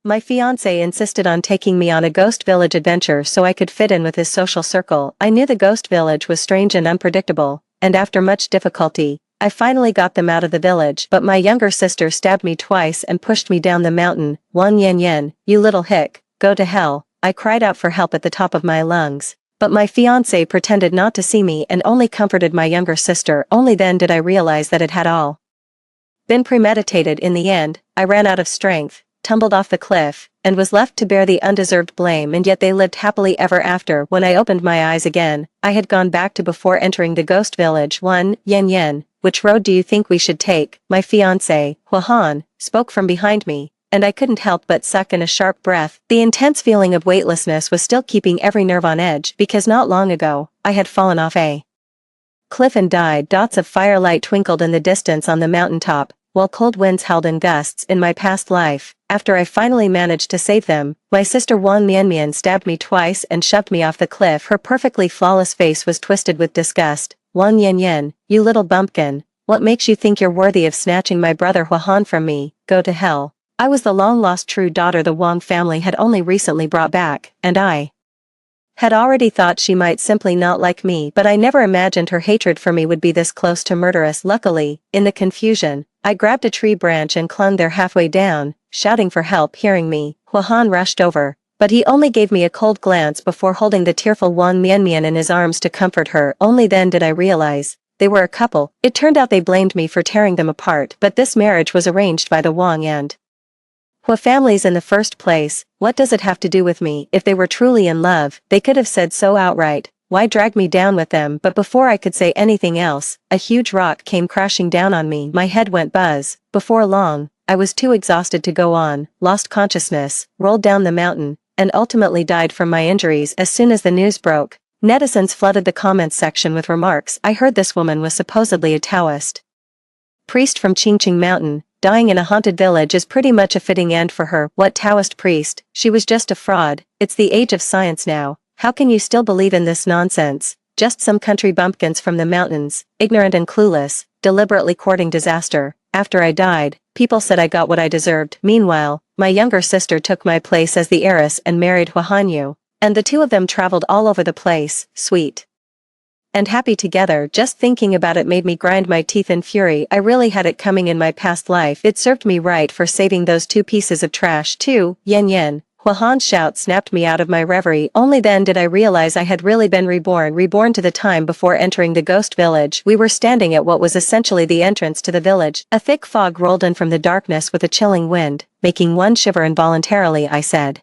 My fiance insisted on taking me on a ghost village adventure so I could fit in with his social circle. I knew the ghost village was strange and unpredictable, and after much difficulty, I finally got them out of the village, but my younger sister stabbed me twice and pushed me down the mountain. Wang Yan Yan, you little hick, go to hell. I cried out for help at the top of my lungs, but my fiance pretended not to see me and only comforted my younger sister. Only then did I realize that it had all been premeditated. In the end, I ran out of strength, tumbled off the cliff, and was left to bear the undeserved blame, and yet they lived happily ever after. When I opened my eyes again, I had gone back to before entering the ghost village. One, Yen Yen, which road do you think we should take? My fiancé, Huahan, spoke from behind me, and I couldn't help but suck in a sharp breath. The intense feeling of weightlessness was still keeping every nerve on edge because not long ago, I had fallen off a cliff and died. Dots of firelight twinkled in the distance on the mountaintop, while cold winds howled in gusts. In my past life, after I finally managed to save them, my sister Wang Mianmian stabbed me twice and shoved me off the cliff. Her perfectly flawless face was twisted with disgust. Wang Yanyan, you little bumpkin, what makes you think you're worthy of snatching my brother Huahan from me? Go to hell. I was the long-lost true daughter the Wang family had only recently brought back, and I had already thought she might simply not like me, but I never imagined her hatred for me would be this close to murderous. Luckily, in the confusion, I grabbed a tree branch and clung there halfway down, shouting for help. Hearing me, Huahan rushed over, but he only gave me a cold glance before holding the tearful Wang Mianmian in his arms to comfort her. Only then did I realize they were a couple. It turned out they blamed me for tearing them apart, but this marriage was arranged by the Wang and Hua families in the first place. What does it have to do with me? If they were truly in love, they could have said so outright. Why drag me down with them? But before I could say anything else, a huge rock came crashing down on me. My head went buzz. Before long, I was too exhausted to go on, lost consciousness, rolled down the mountain, and ultimately died from my injuries. As soon as the news broke, netizens flooded the comments section with remarks. I heard this woman was supposedly a Taoist priest from Qingqing Mountain. Dying in a haunted village is pretty much a fitting end for her. What Taoist priest? She was just a fraud. It's the age of science now. How can you still believe in this nonsense? Just some country bumpkins from the mountains, ignorant and clueless, deliberately courting disaster. After I died, people said I got what I deserved. Meanwhile, my younger sister took my place as the heiress and married Huahanyu, and the two of them traveled all over the place, sweet and happy together. Just thinking about it made me grind my teeth in fury. I really had it coming in my past life. It served me right for saving those two pieces of trash too. Yen Yen. Huahan's shout snapped me out of my reverie. Only then did I realize I had really been reborn to the time before entering the ghost village. We were standing at what was essentially the entrance to the village. A thick fog rolled in from the darkness with a chilling wind, making one shiver involuntarily. I said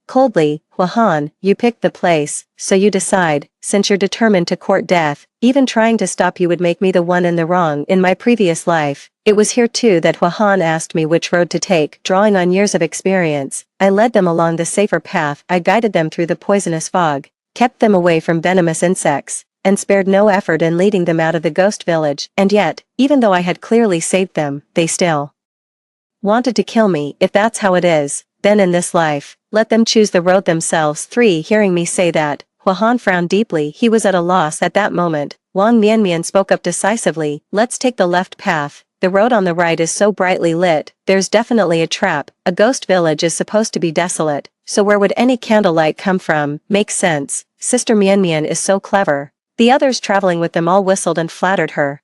coldly, Huahan, you picked the place, so you decide, since you're determined to court death, even trying to stop you would make me the one in the wrong. In my previous life, it was here too that Huahan asked me which road to take. Drawing on years of experience, I led them along the safer path. I guided them through the poisonous fog, kept them away from venomous insects, and spared no effort in leading them out of the ghost village. And yet, even though I had clearly saved them, they still wanted to kill me. If that's how it is, then in this life, let them choose the road themselves. 3. Hearing me say that, Huahan frowned deeply. He was at a loss at that moment. Wang Mianmian spoke up decisively. Let's take the left path. The road on the right is so brightly lit, there's definitely a trap. A ghost village is supposed to be desolate, so where would any candlelight come from? Makes sense. Sister Mianmian is so clever. The others traveling with them all whistled and flattered her.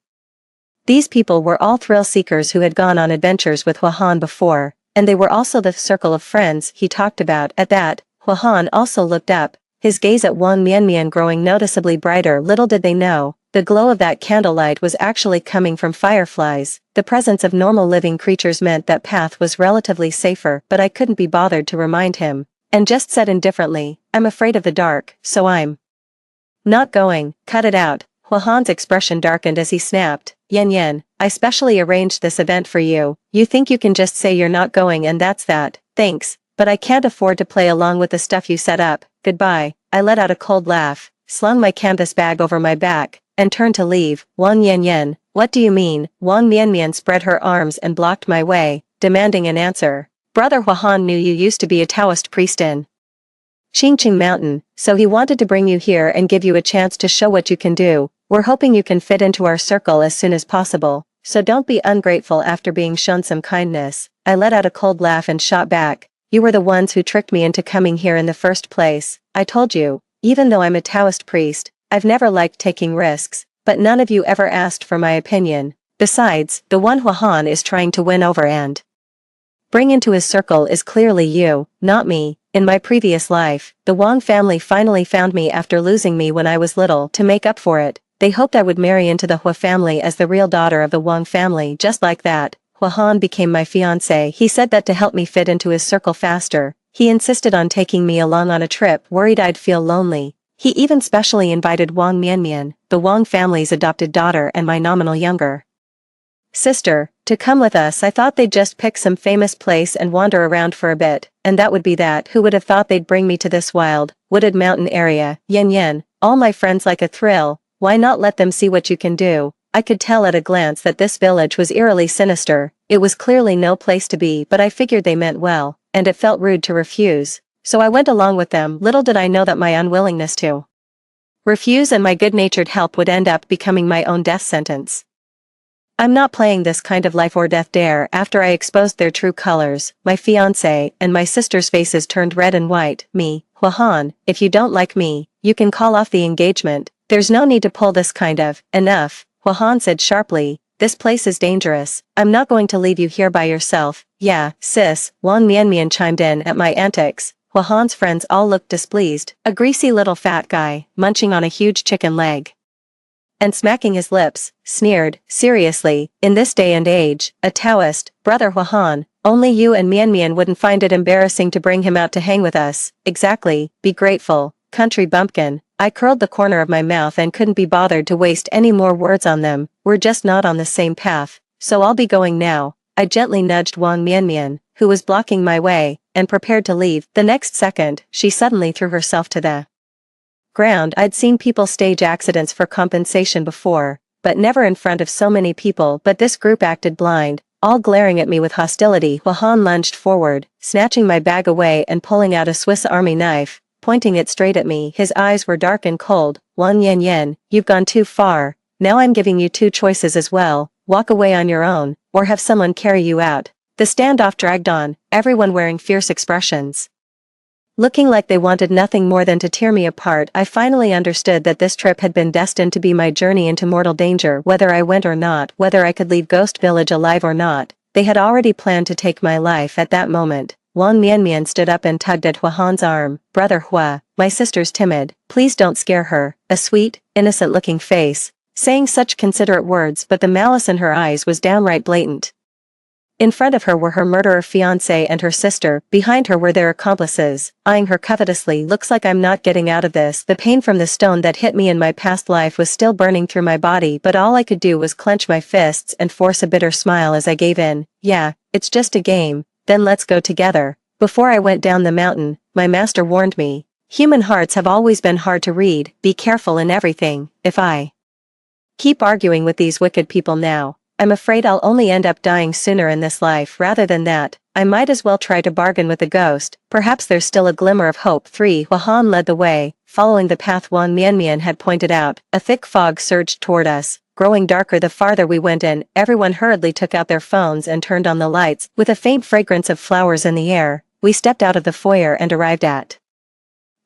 These people were all thrill seekers who had gone on adventures with Huahan before, and they were also the circle of friends he talked about. At that, Huahan also looked up, his gaze at Wang Mianmian growing noticeably brighter. Little did they know, the glow of that candlelight was actually coming from fireflies. The presence of normal living creatures meant that path was relatively safer, but I couldn't be bothered to remind him, and just said indifferently, I'm afraid of the dark, so I'm not going. Cut it out. Huahan's expression darkened as he snapped, Yen Yen, I specially arranged this event for you. You think you can just say you're not going and that's that? Thanks, but I can't afford to play along with the stuff you set up. Goodbye. I let out a cold laugh, slung my canvas bag over my back, and turned to leave. Wang Yan Yan, what do you mean? Wang Mianmian spread her arms and blocked my way, demanding an answer. Brother Huahan knew you used to be a Taoist priest in Qingqing Mountain, so he wanted to bring you here and give you a chance to show what you can do. We're hoping you can fit into our circle as soon as possible, so don't be ungrateful after being shown some kindness. I let out a cold laugh and shot back, you were the ones who tricked me into coming here in the first place. I told you, even though I'm a Taoist priest, I've never liked taking risks, but none of you ever asked for my opinion. Besides, the one Huahan is trying to win over and bring into his circle is clearly you, not me. In my previous life, the Wang family finally found me after losing me when I was little. To make up for it, they hoped I would marry into the Hua family as the real daughter of the Wang family. Just like that, Huahan became my fiance. He said that to help me fit into his circle faster, he insisted on taking me along on a trip, worried I'd feel lonely. He even specially invited Wang Mianmian, the Wang family's adopted daughter and my nominal younger sister, to come with us. I thought they'd just pick some famous place and wander around for a bit, and that would be that. Who would have thought they'd bring me to this wild, wooded mountain area? Yen, all my friends like a thrill. Why not let them see what you can do? I could tell at a glance that this village was eerily sinister. It was clearly no place to be, but I figured they meant well, and it felt rude to refuse. So I went along with them. Little did I know that my unwillingness to refuse and my good-natured help would end up becoming my own death sentence. I'm not playing this kind of life or death dare. After I exposed their true colors, my fiancé and my sister's faces turned red and white. Me, Huahan, if you don't like me, you can call off the engagement. There's no need to pull this kind of. Enough, Huahan said sharply. This place is dangerous. I'm not going to leave you here by yourself. Yeah, sis, Wang Mianmian chimed in at my antics. Huahan's friends all looked displeased. A greasy little fat guy, munching on a huge chicken leg and smacking his lips, sneered. Seriously, in this day and age, a Taoist, brother Huahan, only you and Mianmian wouldn't find it embarrassing to bring him out to hang with us. Exactly, be grateful, country bumpkin. I curled the corner of my mouth and couldn't be bothered to waste any more words on them. We're just not on the same path, so I'll be going now. I gently nudged Wang Mianmian, who was blocking my way, and prepared to leave. The next second, she suddenly threw herself to the ground. I'd seen people stage accidents for compensation before, but never in front of so many people. But this group acted blind, all glaring at me with hostility. Huahan lunged forward, snatching my bag away and pulling out a Swiss Army knife, pointing it straight at me. His eyes were dark and cold. Wang Yan, you've gone too far. Now I'm giving you two choices as well. Walk away on your own, or have someone carry you out. The standoff dragged on, everyone wearing fierce expressions, looking like they wanted nothing more than to tear me apart. I finally understood that this trip had been destined to be my journey into mortal danger. Whether I went or not, whether I could leave Ghost Village alive or not, they had already planned to take my life. At that moment, Wang Mianmian stood up and tugged at Huahan's arm. Brother Hua, my sister's timid. Please don't scare her. A sweet, innocent-looking face, saying such considerate words, but the malice in her eyes was downright blatant. In front of her were her murderer fiancé and her sister. Behind her were their accomplices, eyeing her covetously. Looks like I'm not getting out of this. The pain from the stone that hit me in my past life was still burning through my body, but all I could do was clench my fists and force a bitter smile as I gave in. Yeah, it's just a game, then let's go together. Before I went down the mountain, my master warned me. Human hearts have always been hard to read. Be careful in everything. If I keep arguing with these wicked people now, I'm afraid I'll only end up dying sooner in this life rather than that. I might as well try to bargain with the ghost. Perhaps there's still a glimmer of hope. 3. Huahan led the way, following the path Wang Mianmian had pointed out. A thick fog surged toward us, growing darker the farther we went in. Everyone hurriedly took out their phones and turned on the lights. With a faint fragrance of flowers in the air, we stepped out of the foyer and arrived at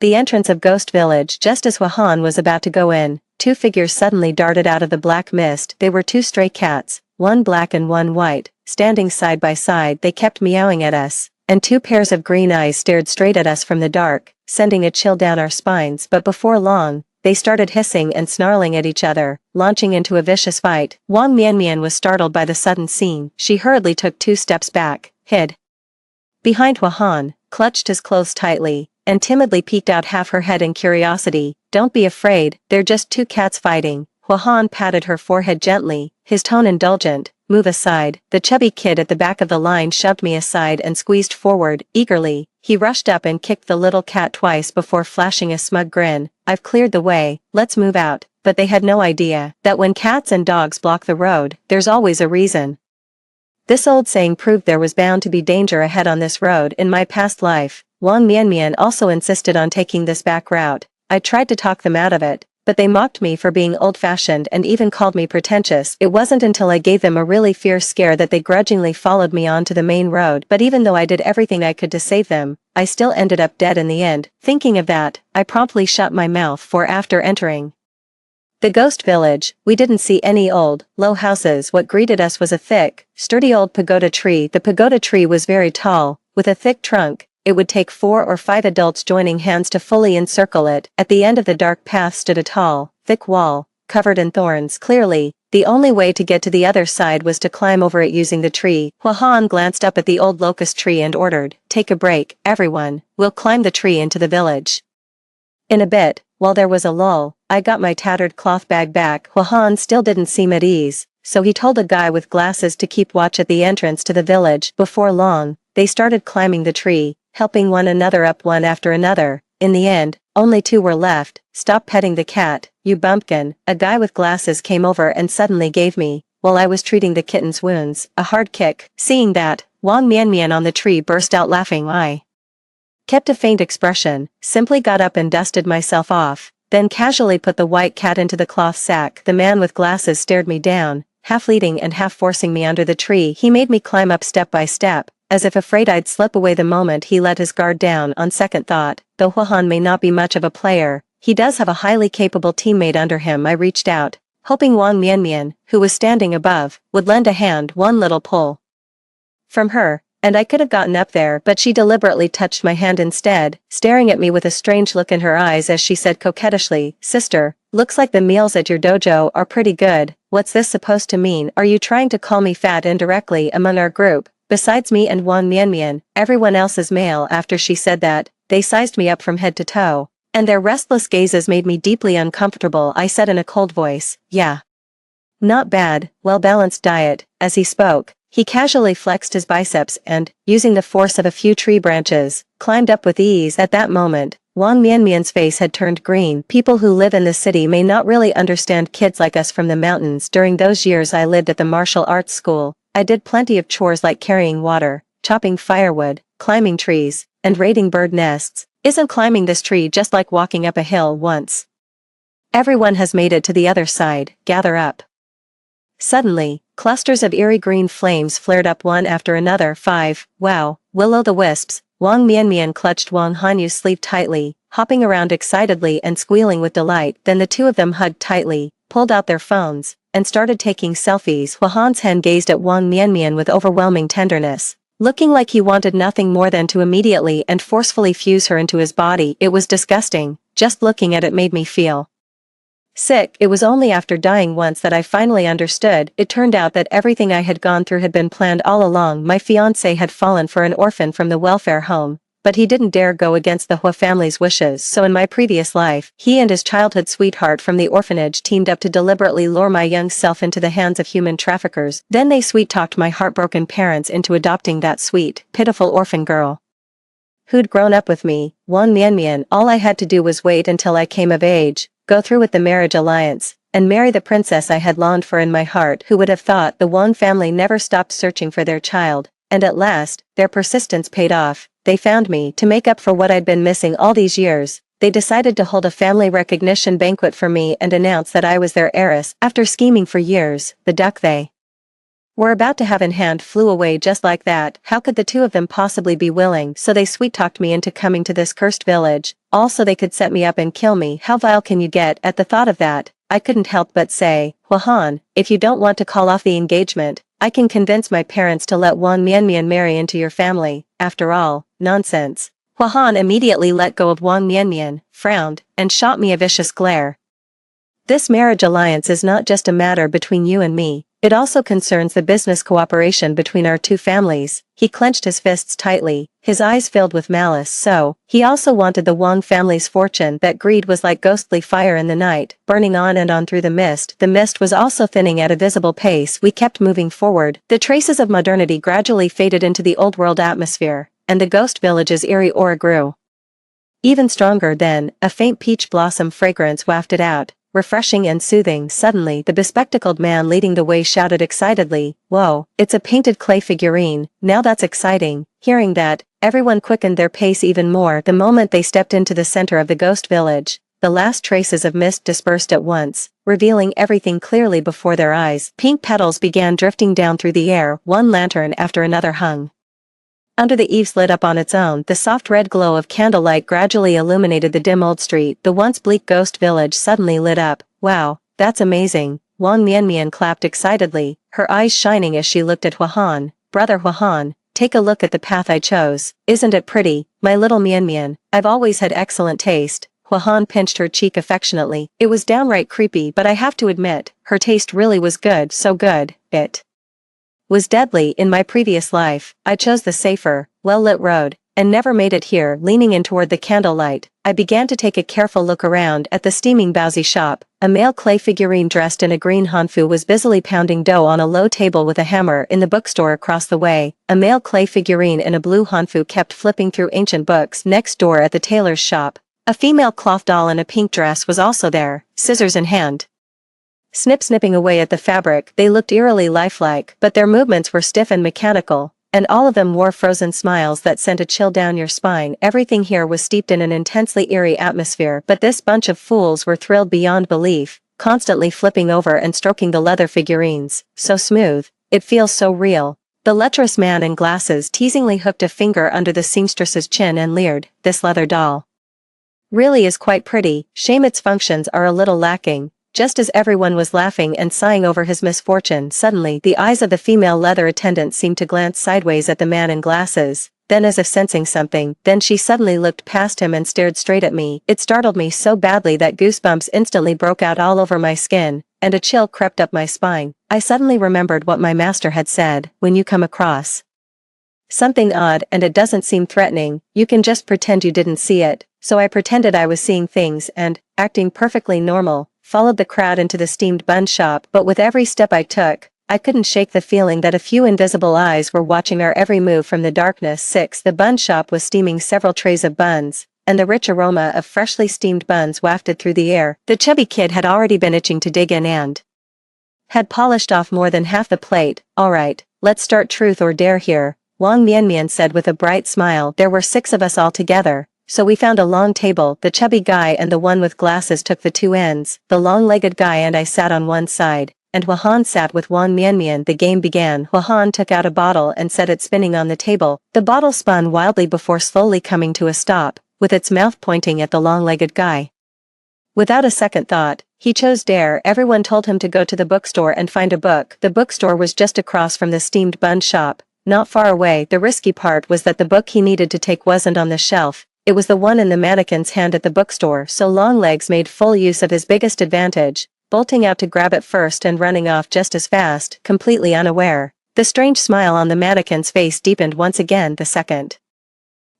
the entrance of Ghost Village. Just as Huahan was about to go in, two figures suddenly darted out of the black mist. They were two stray cats, one black and one white, standing side by side. They kept meowing at us, and two pairs of green eyes stared straight at us from the dark, sending a chill down our spines. But before long, they started hissing and snarling at each other, launching into a vicious fight. Wang Mianmian was startled by the sudden scene. She hurriedly took 2 steps back, hid behind Huahan, clutched his clothes tightly, and timidly peeked out half her head in curiosity. Don't be afraid, they're just 2 cats fighting. Huahan patted her forehead gently, his tone indulgent. Move aside. The chubby kid at the back of the line shoved me aside and squeezed forward. Eagerly, he rushed up and kicked the little cat twice before flashing a smug grin. I've cleared the way, let's move out. But they had no idea that when cats and dogs block the road, there's always a reason. This old saying proved there was bound to be danger ahead on this road. In my past life, Wang Mianmian also insisted on taking this back route. I tried to talk them out of it, but they mocked me for being old-fashioned and even called me pretentious. It wasn't until I gave them a really fierce scare that they grudgingly followed me onto the main road, but even though I did everything I could to save them, I still ended up dead in the end. Thinking of that, I promptly shut my mouth, for after entering the ghost village, we didn't see any old, low houses. What greeted us was a thick, sturdy old pagoda tree. The pagoda tree was very tall, with a thick trunk. It would take 4 or 5 adults joining hands to fully encircle it. At the end of the dark path stood a tall, thick wall, covered in thorns. Clearly, the only way to get to the other side was to climb over it using the tree. Hua-Han glanced up at the old locust tree and ordered, "Take a break, everyone, we'll climb the tree into the village." In a bit, while there was a lull, I got my tattered cloth bag back. Hua-Han still didn't seem at ease, so he told a guy with glasses to keep watch at the entrance to the village. Before long, they started climbing the tree, helping one another up one after another. In the end, only 2 were left. "Stop petting the cat, you bumpkin," a guy with glasses came over and suddenly gave me, while I was treating the kitten's wounds, a hard kick. Seeing that, Wang Mianmian on the tree burst out laughing. I kept a faint expression, simply got up and dusted myself off, then casually put the white cat into the cloth sack. The man with glasses stared me down, half leading and half forcing me under the tree. He made me climb up step by step, as if afraid I'd slip away the moment he let his guard down. On second thought, though Hua-Han may not be much of a player, he does have a highly capable teammate under him. I reached out, hoping Wang Mianmian, who was standing above, would lend a hand. One little pull from her, and I could have gotten up there, but she deliberately touched my hand instead, staring at me with a strange look in her eyes as she said coquettishly, "Sister, looks like the meals at your dojo are pretty good. What's this supposed to mean? Are you trying to call me fat indirectly?" Among our group, besides me and Wang Mianmian, everyone else is male. After she said that, they sized me up from head to toe, and their restless gazes made me deeply uncomfortable. I said in a cold voice, "Yeah. Not bad, well-balanced diet." As he spoke, he casually flexed his biceps and, using the force of a few tree branches, climbed up with ease. At that moment, Wang Mianmian's face had turned green. People who live in the city may not really understand kids like us from the mountains. During those years I lived at the martial arts school, I did plenty of chores like carrying water, chopping firewood, climbing trees, and raiding bird nests. Isn't climbing this tree just like walking up a hill once everyone has made it to the other side? Gather up. Suddenly, clusters of eerie green flames flared up one after another. 5. Wow, will-o'-the-wisps. Wang Mianmian clutched Wang Hanyu's sleeve tightly, hopping around excitedly and squealing with delight. Then the 2 of them hugged tightly, pulled out their phones, and started taking selfies. Hua-Han's hand gazed at Wang Mianmian with overwhelming tenderness, looking like he wanted nothing more than to immediately and forcefully fuse her into his body. It was disgusting. Just looking at it made me feel sick. It was only after dying once that I finally understood. It turned out that everything I had gone through had been planned all along. My fiance had fallen for an orphan from the welfare home, but he didn't dare go against the Hua family's wishes. So in my previous life, he and his childhood sweetheart from the orphanage teamed up to deliberately lure my young self into the hands of human traffickers. Then they sweet-talked my heartbroken parents into adopting that sweet, pitiful orphan girl who'd grown up with me, Wang Mianmian. All I had to do was wait until I came of age, go through with the marriage alliance, and marry the princess I had longed for in my heart. Who would have thought? The Wang family never stopped searching for their child, and at last, their persistence paid off. They found me. To make up for what I'd been missing all these years, they decided to hold a family recognition banquet for me and announce that I was their heiress. After scheming for years, the duck they were about to have in hand flew away just like that. How could the 2 of them possibly be willing? So they sweet-talked me into coming to this cursed village, all so they could set me up and kill me. How vile can you get? At the thought of that, I couldn't help but say, "Hua-Han, if you don't want to call off the engagement, I can convince my parents to let Wang Mianmian marry into your family. After all, nonsense." Hua-Han immediately let go of Wang Mianmian, frowned, and shot me a vicious glare. "This marriage alliance is not just a matter between you and me. It also concerns the business cooperation between our 2 families." He clenched his fists tightly, his eyes filled with malice. So, he also wanted the Wang family's fortune. That greed was like ghostly fire in the night, burning on and on through the mist. The mist was also thinning at a visible pace. We kept moving forward. The traces of modernity gradually faded into the old-world atmosphere, and the ghost village's eerie aura grew even stronger. Then, a faint peach blossom fragrance wafted out, refreshing and soothing. Suddenly, the bespectacled man leading the way shouted excitedly, "Whoa, it's a painted clay figurine. Now that's exciting." Hearing that, everyone quickened their pace even more. The moment they stepped into the center of the ghost village, the last traces of mist dispersed at once, revealing everything clearly before their eyes. Pink petals began drifting down through the air, one lantern after another hung under the eaves lit up on its own. The soft red glow of candlelight gradually illuminated the dim old street. The once bleak ghost village suddenly lit up. Wow, that's amazing. Wang Mianmian clapped excitedly, her eyes shining as she looked at Huan. Brother Huan, take a look at the path I chose. Isn't it pretty, my little Mianmian? I've always had excellent taste. Huan pinched her cheek affectionately. It was downright creepy, but I have to admit, her taste really was good, so good, it was deadly. In my previous life, I chose the safer, well-lit road, and never made it here. Leaning in toward the candlelight, I began to take a careful look around at the steaming Baozi shop. A male clay figurine dressed in a green hanfu was busily pounding dough on a low table with a hammer. In the bookstore across the way, a male clay figurine in a blue hanfu kept flipping through ancient books. Next door at the tailor's shop, a female cloth doll in a pink dress was also there, scissors in hand. Snipping away at the fabric. They looked eerily lifelike, but their movements were stiff and mechanical, and all of them wore frozen smiles that sent a chill down your spine. Everything here was steeped in an intensely eerie atmosphere, but this bunch of fools were thrilled beyond belief, constantly flipping over and stroking the leather figurines. So smooth, it feels so real. The lecherous man in glasses teasingly hooked a finger under the seamstress's chin and leered, this leather doll really is quite pretty, shame its functions are a little lacking. Just as everyone was laughing and sighing over his misfortune, suddenly the eyes of the female leather attendant seemed to glance sideways at the man in glasses, then as if sensing something, then she suddenly looked past him and stared straight at me. It startled me so badly that goosebumps instantly broke out all over my skin, and a chill crept up my spine. I suddenly remembered what my master had said, when you come across something odd and it doesn't seem threatening, you can just pretend you didn't see it. So I pretended I was seeing things and, acting perfectly normal, followed the crowd into the steamed bun shop. But with every step I took, I couldn't shake the feeling that a few invisible eyes were watching our every move from the darkness. 6. The bun shop was steaming several trays of buns, and the rich aroma of freshly steamed buns wafted through the air. The chubby kid had already been itching to dig in and had polished off more than half the plate. Alright, let's start truth or dare here, Wang Mianmian said with a bright smile. There were 6 of us all together. So we found a long table. The chubby guy and the one with glasses took the two ends. The long-legged guy and I sat on one side, and Huan sat with Wang Mianmian. The game began. Huan took out a bottle and set it spinning on the table. The bottle spun wildly before slowly coming to a stop, with its mouth pointing at the long-legged guy. Without a second thought, he chose dare. Everyone told him to go to the bookstore and find a book. The bookstore was just across from the steamed bun shop, not far away. The risky part was that the book he needed to take wasn't on the shelf. It was the one in the mannequin's hand at the bookstore. So Longlegs made full use of his biggest advantage, bolting out to grab it first and running off just as fast, completely unaware. The strange smile on the mannequin's face deepened once again. The second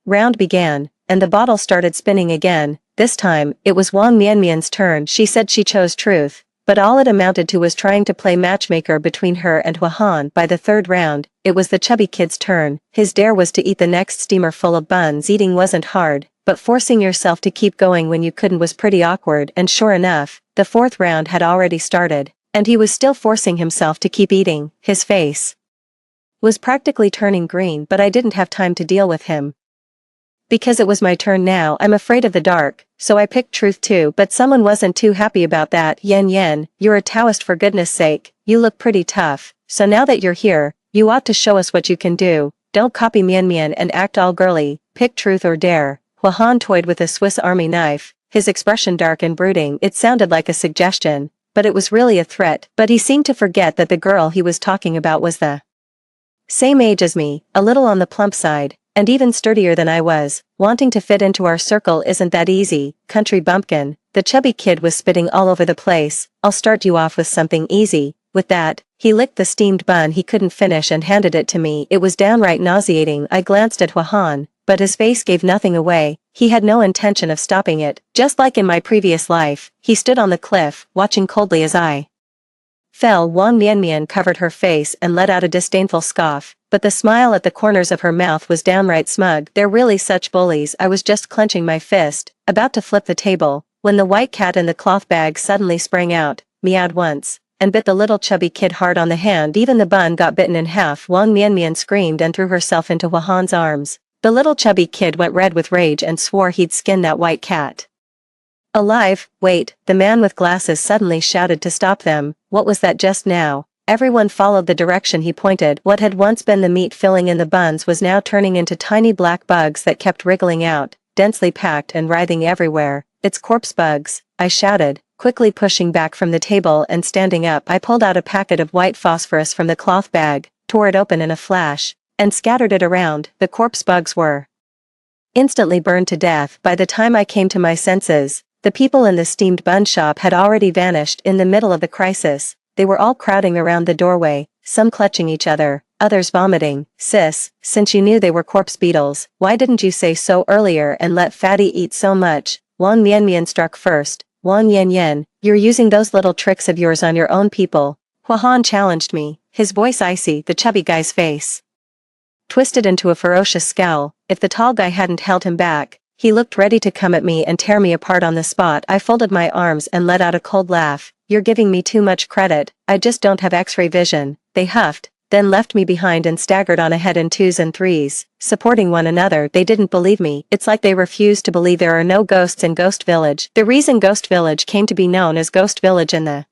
round began, and the bottle started spinning again. This time, it was Wang Mianmian's turn. She said she chose truth, but all it amounted to was trying to play matchmaker between her and Huan. By the third round, it was the chubby kid's turn. His dare was to eat the next steamer full of buns. Eating wasn't hard, but forcing yourself to keep going when you couldn't was pretty awkward. And sure enough, the fourth round had already started, and he was still forcing himself to keep eating. His face was practically turning green, but I didn't have time to deal with him. Because it was my turn now. I'm afraid of the dark, so I picked truth too, but someone wasn't too happy about that. Yen, you're a Taoist for goodness sake, you look pretty tough, so now that you're here, you ought to show us what you can do. Don't copy Mian and act all girly. Pick truth or dare. Huan toyed with a Swiss Army knife, his expression dark and brooding. It sounded like a suggestion, but it was really a threat. But he seemed to forget that the girl he was talking about was the same age as me, a little on the plump side, and even sturdier than I was. Wanting to fit into our circle isn't that easy, country bumpkin. The chubby kid was spitting all over the place. I'll start you off with something easy. With that, he licked the steamed bun he couldn't finish and handed it to me. It was downright nauseating. I glanced at Huan, but his face gave nothing away. He had no intention of stopping it. Just like in my previous life, he stood on the cliff, watching coldly as I fell. Wang Mianmian covered her face and let out a disdainful scoff, but the smile at the corners of her mouth was downright smug. They're really such bullies. I was just clenching my fist, about to flip the table, when the white cat in the cloth bag suddenly sprang out, meowed once, and bit the little chubby kid hard on the hand. Even the bun got bitten in half. Wang Mianmian screamed and threw herself into Huan's arms. The little chubby kid went red with rage and swore he'd skin that white cat Alive, wait, the man with glasses suddenly shouted to stop them. What was that just now? Everyone followed the direction he pointed. What had once been the meat filling in the buns was now turning into tiny black bugs that kept wriggling out, densely packed and writhing everywhere. It's corpse bugs, I shouted, quickly pushing back from the table and standing up. I pulled out a packet of white phosphorus from the cloth bag, tore it open in a flash, and scattered it around. The corpse bugs were instantly burned to death. By the time I came to my senses, the people in the steamed bun shop had already vanished. In the middle of the crisis, they were all crowding around the doorway, some clutching each other, others vomiting. Sis, since you knew they were corpse beetles, why didn't you say so earlier and let Fatty eat so much? Wang Mianmian struck first. Wang Yanyan, you're using those little tricks of yours on your own people. Hua Han challenged me, his voice icy. The chubby guy's face twisted into a ferocious scowl. If the tall guy hadn't held him back, he looked ready to come at me and tear me apart on the spot. I folded my arms and let out a cold laugh. You're giving me too much credit, I just don't have X-ray vision, they huffed, then left me behind and staggered on ahead in 2s and 3s, supporting one another. They didn't believe me. It's like they refused to believe there are no ghosts in Ghost Village. The reason Ghost Village came to be known as Ghost Village in the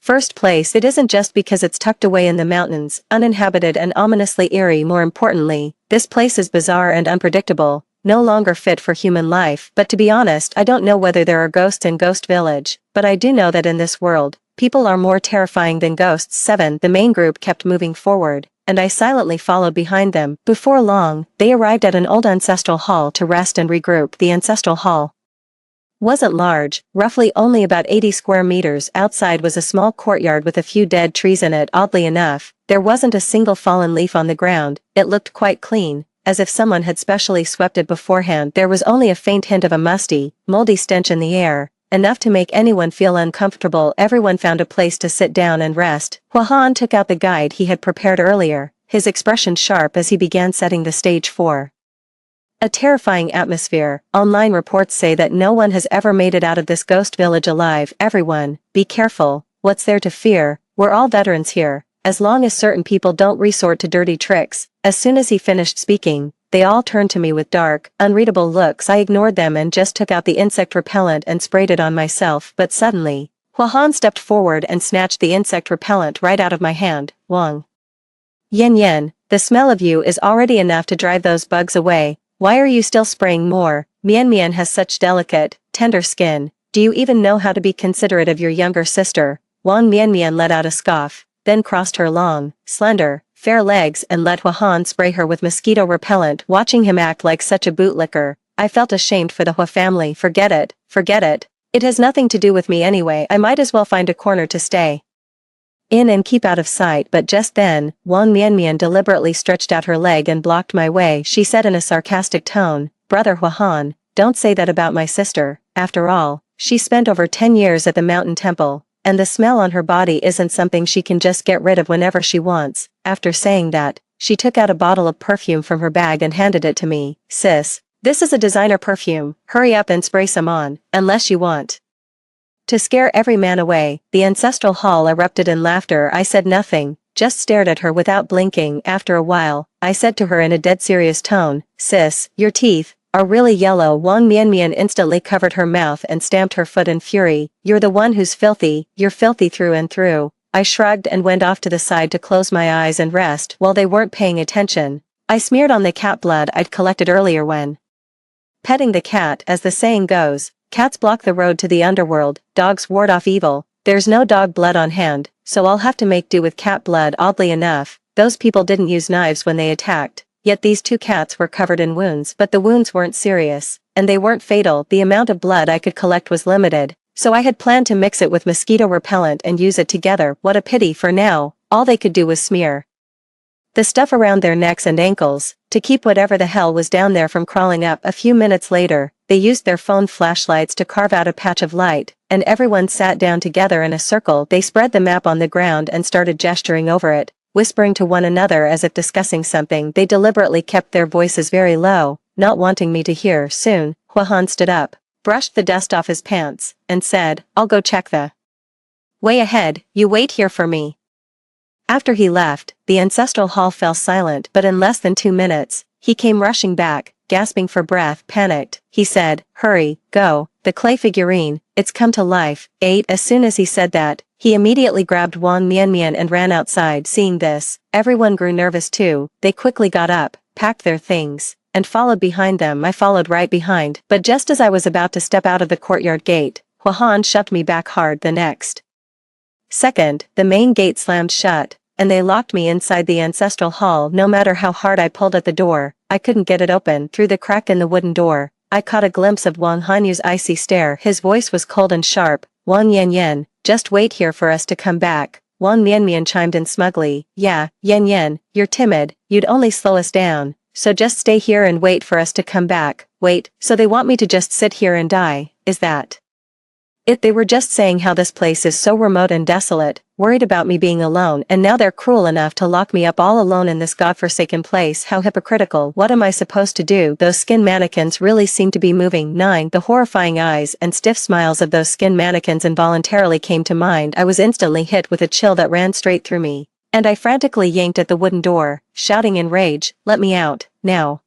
first place, it isn't just because it's tucked away in the mountains, uninhabited and ominously eerie. More importantly, this place is bizarre and unpredictable, no longer fit for human life. But to be honest, I don't know whether there are ghosts in Ghost Village, but I do know that in this world, people are more terrifying than ghosts. 7. The main group kept moving forward, and I silently followed behind them. Before long, they arrived at an old ancestral hall to rest and regroup. The ancestral hall wasn't large, roughly only about 80 square meters. Outside was a small courtyard with a few dead trees in it. Oddly enough, there wasn't a single fallen leaf on the ground. It looked quite clean, as if someone had specially swept it beforehand. There was only a faint hint of a musty, moldy stench in the air, enough to make anyone feel uncomfortable. Everyone found a place to sit down and rest. Hua Han took out the guide he had prepared earlier, his expression sharp as he began setting the stage for a terrifying atmosphere. Online reports say that no one has ever made it out of this ghost village alive. Everyone, be careful, what's there to fear? We're all veterans here, as long as certain people don't resort to dirty tricks. As soon as he finished speaking, they all turned to me with dark, unreadable looks. I ignored them and just took out the insect repellent and sprayed it on myself. But suddenly, Hua Han stepped forward and snatched the insect repellent right out of my hand. Wang Yan, the smell of you is already enough to drive those bugs away. Why are you still spraying more? Mian has such delicate, tender skin. Do you even know how to be considerate of your younger sister? Wang Mian let out a scoff, then crossed her long, slender, fair legs and let Hua Han spray her with mosquito repellent. Watching him act like such a bootlicker, I felt ashamed for the Hua family. Forget it. It has nothing to do with me anyway. I might as well find a corner to stay in and keep out of sight. But just then, Wang Mian deliberately stretched out her leg and blocked my way. She said in a sarcastic tone, Brother Hua Han, don't say that about my sister. After all, she spent over 10 years at the mountain temple, and the smell on her body isn't something she can just get rid of whenever she wants. After saying that, she took out a bottle of perfume from her bag and handed it to me. Sis, this is a designer perfume. Hurry up and spray some on, unless you want to scare every man away. The ancestral hall erupted in laughter. I said nothing, just stared at her without blinking. After a while, I said to her in a dead serious tone, Sis, your teeth are really yellow. Wang Mian instantly covered her mouth and stamped her foot in fury. You're the one who's filthy. You're filthy through and through. I shrugged and went off to the side to close my eyes and rest. While they weren't paying attention, I smeared on the cat blood I'd collected earlier when petting the cat. As the saying goes, cats block the road to the underworld, dogs ward off evil. There's no dog blood on hand, so I'll have to make do with cat blood. Oddly enough, those people didn't use knives when they attacked, yet these two cats were covered in wounds. But the wounds weren't serious, and they weren't fatal. The amount of blood I could collect was limited, so I had planned to mix it with mosquito repellent and use it together. What a pity. For now, all they could do was smear the stuff around their necks and ankles, to keep whatever the hell was down there from crawling up. A few minutes later, they used their phone flashlights to carve out a patch of light, and everyone sat down together in a circle. They spread the map on the ground and started gesturing over it, whispering to one another as if discussing something. They deliberately kept their voices very low, not wanting me to hear. Soon, Hua Han stood up, brushed the dust off his pants, and said, I'll go check the way ahead. You wait here for me. After he left, the ancestral hall fell silent. But in less than 2 minutes, he came rushing back, gasping for breath. Panicked, he said, Hurry, go, the clay figurine, it's come to life. 8. As soon as he said that, he immediately grabbed Wang Mianmian and ran outside. Seeing this, everyone grew nervous too. They quickly got up, packed their things, and followed behind them. I followed right behind, but just as I was about to step out of the courtyard gate, Huahan shoved me back hard. The next second, the main gate slammed shut, and they locked me inside the ancestral hall. No matter how hard I pulled at the door, I couldn't get it open. Through the crack in the wooden door, I caught a glimpse of Wang Hanyu's icy stare. His voice was cold and sharp. Wang Yanyan, just wait here for us to come back. Wang Mianmian chimed in smugly. Yeah, Yanyan, you're timid, you'd only slow us down, so just stay here and wait for us to come back. Wait, so they want me to just sit here and die, is that it? They were just saying how this place is so remote and desolate, worried about me being alone, and now they're cruel enough to lock me up all alone in this godforsaken place. How hypocritical. What am I supposed to do? Those skin mannequins really seem to be moving. 9. The horrifying eyes and stiff smiles of those skin mannequins involuntarily came to mind. I was instantly hit with a chill that ran straight through me, and I frantically yanked at the wooden door, shouting in rage, "Let me out, now!"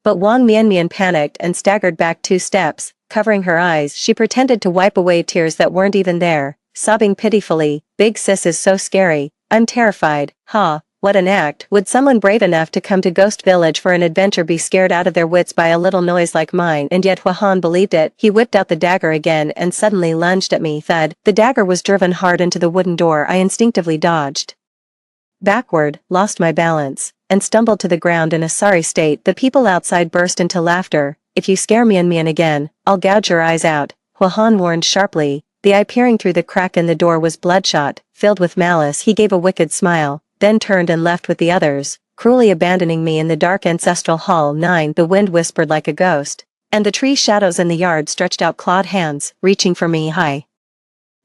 But Wang Mianmian panicked and staggered back 2 steps. Covering her eyes, she pretended to wipe away tears that weren't even there, sobbing pitifully, "Big sis is so scary, I'm terrified." What an act. Would someone brave enough to come to Ghost Village for an adventure be scared out of their wits by a little noise like mine? And yet Huahan believed it. He whipped out the dagger again and suddenly lunged at me. Thud. The dagger was driven hard into the wooden door. I instinctively dodged backward, lost my balance, and stumbled to the ground in a sorry state. The people outside burst into laughter. "If you scare Mianmian again, I'll gouge your eyes out," Huahan warned sharply. The eye peering through the crack in the door was bloodshot, filled with malice. He gave a wicked smile, then turned and left with the others, cruelly abandoning me in the dark ancestral hall. 9. The wind whispered like a ghost, and the tree shadows in the yard stretched out clawed hands, reaching for me. I